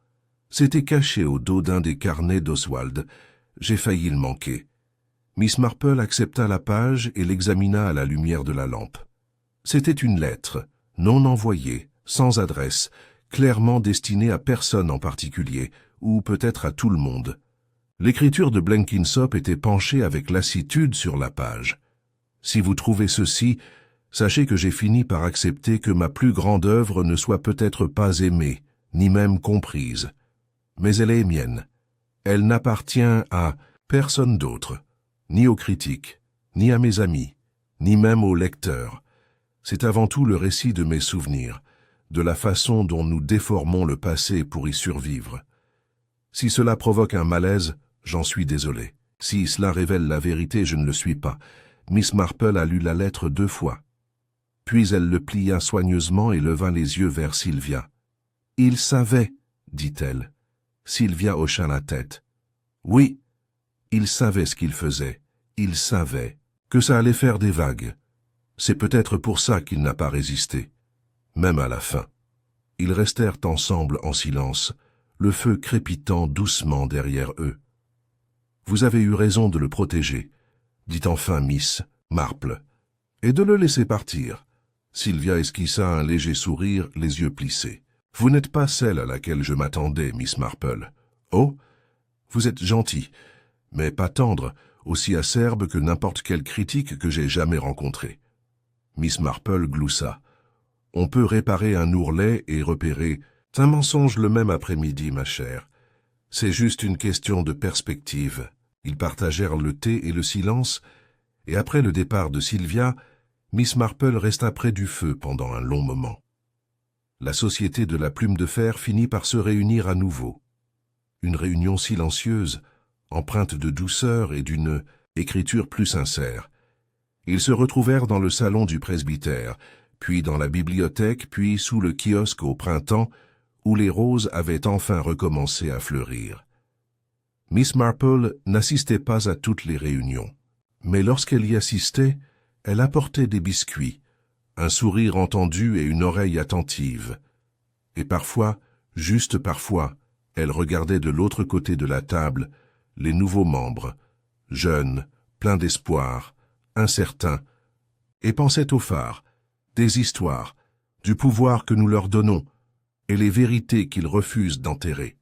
C'était caché au dos d'un des carnets d'Oswald. J'ai failli le manquer. Miss Marple accepta la page et l'examina à la lumière de la lampe. C'était une lettre, non envoyée, sans adresse, clairement destinée à personne en particulier, ou peut-être à tout le monde. L'écriture de Blenkinsop était penchée avec lassitude sur la page. Si vous trouvez ceci, sachez que j'ai fini par accepter que ma plus grande œuvre ne soit peut-être pas aimée, ni même comprise. Mais elle est mienne. Elle n'appartient à personne d'autre, ni aux critiques, ni à mes amis, ni même aux lecteurs. C'est avant tout le récit de mes souvenirs, de la façon dont nous déformons le passé pour y survivre. Si cela provoque un malaise, j'en suis désolé. Si cela révèle la vérité, je ne le suis pas. Miss Marple a lu la lettre 2 fois. Puis elle le plia soigneusement et leva les yeux vers Sylvia. « Il savait, » dit-elle. Sylvia hocha la tête. « Oui, il savait ce qu'il faisait. Il savait que ça allait faire des vagues. C'est peut-être pour ça qu'il n'a pas résisté. Même à la fin. » Ils restèrent ensemble en silence, le feu crépitant doucement derrière eux. « Vous avez eu raison de le protéger, » dit enfin Miss Marple, « et de le laisser partir. » Sylvia esquissa un léger sourire, les yeux plissés. « Vous n'êtes pas celle à laquelle je m'attendais, Miss Marple. Oh, vous êtes gentille, mais pas tendre, aussi acerbe que n'importe quelle critique que j'ai jamais rencontrée. » Miss Marple gloussa. « On peut réparer un ourlet et repérer un mensonge le même après-midi, ma chère. C'est juste une question de perspective. » Ils partagèrent le thé et le silence, et après le départ de Sylvia, Miss Marple resta près du feu pendant un long moment. La société de la plume de fer finit par se réunir à nouveau. Une réunion silencieuse, empreinte de douceur et d'une écriture plus sincère. Ils se retrouvèrent dans le salon du presbytère, puis dans la bibliothèque, puis sous le kiosque au printemps, où les roses avaient enfin recommencé à fleurir. Miss Marple n'assistait pas à toutes les réunions, mais lorsqu'elle y assistait, elle apportait des biscuits, un sourire entendu et une oreille attentive. Et parfois, juste parfois, elle regardait de l'autre côté de la table les nouveaux membres, jeunes, pleins d'espoir, incertains, et pensait aux phares, des histoires, du pouvoir que nous leur donnons, et les vérités qu'ils refusent d'enterrer.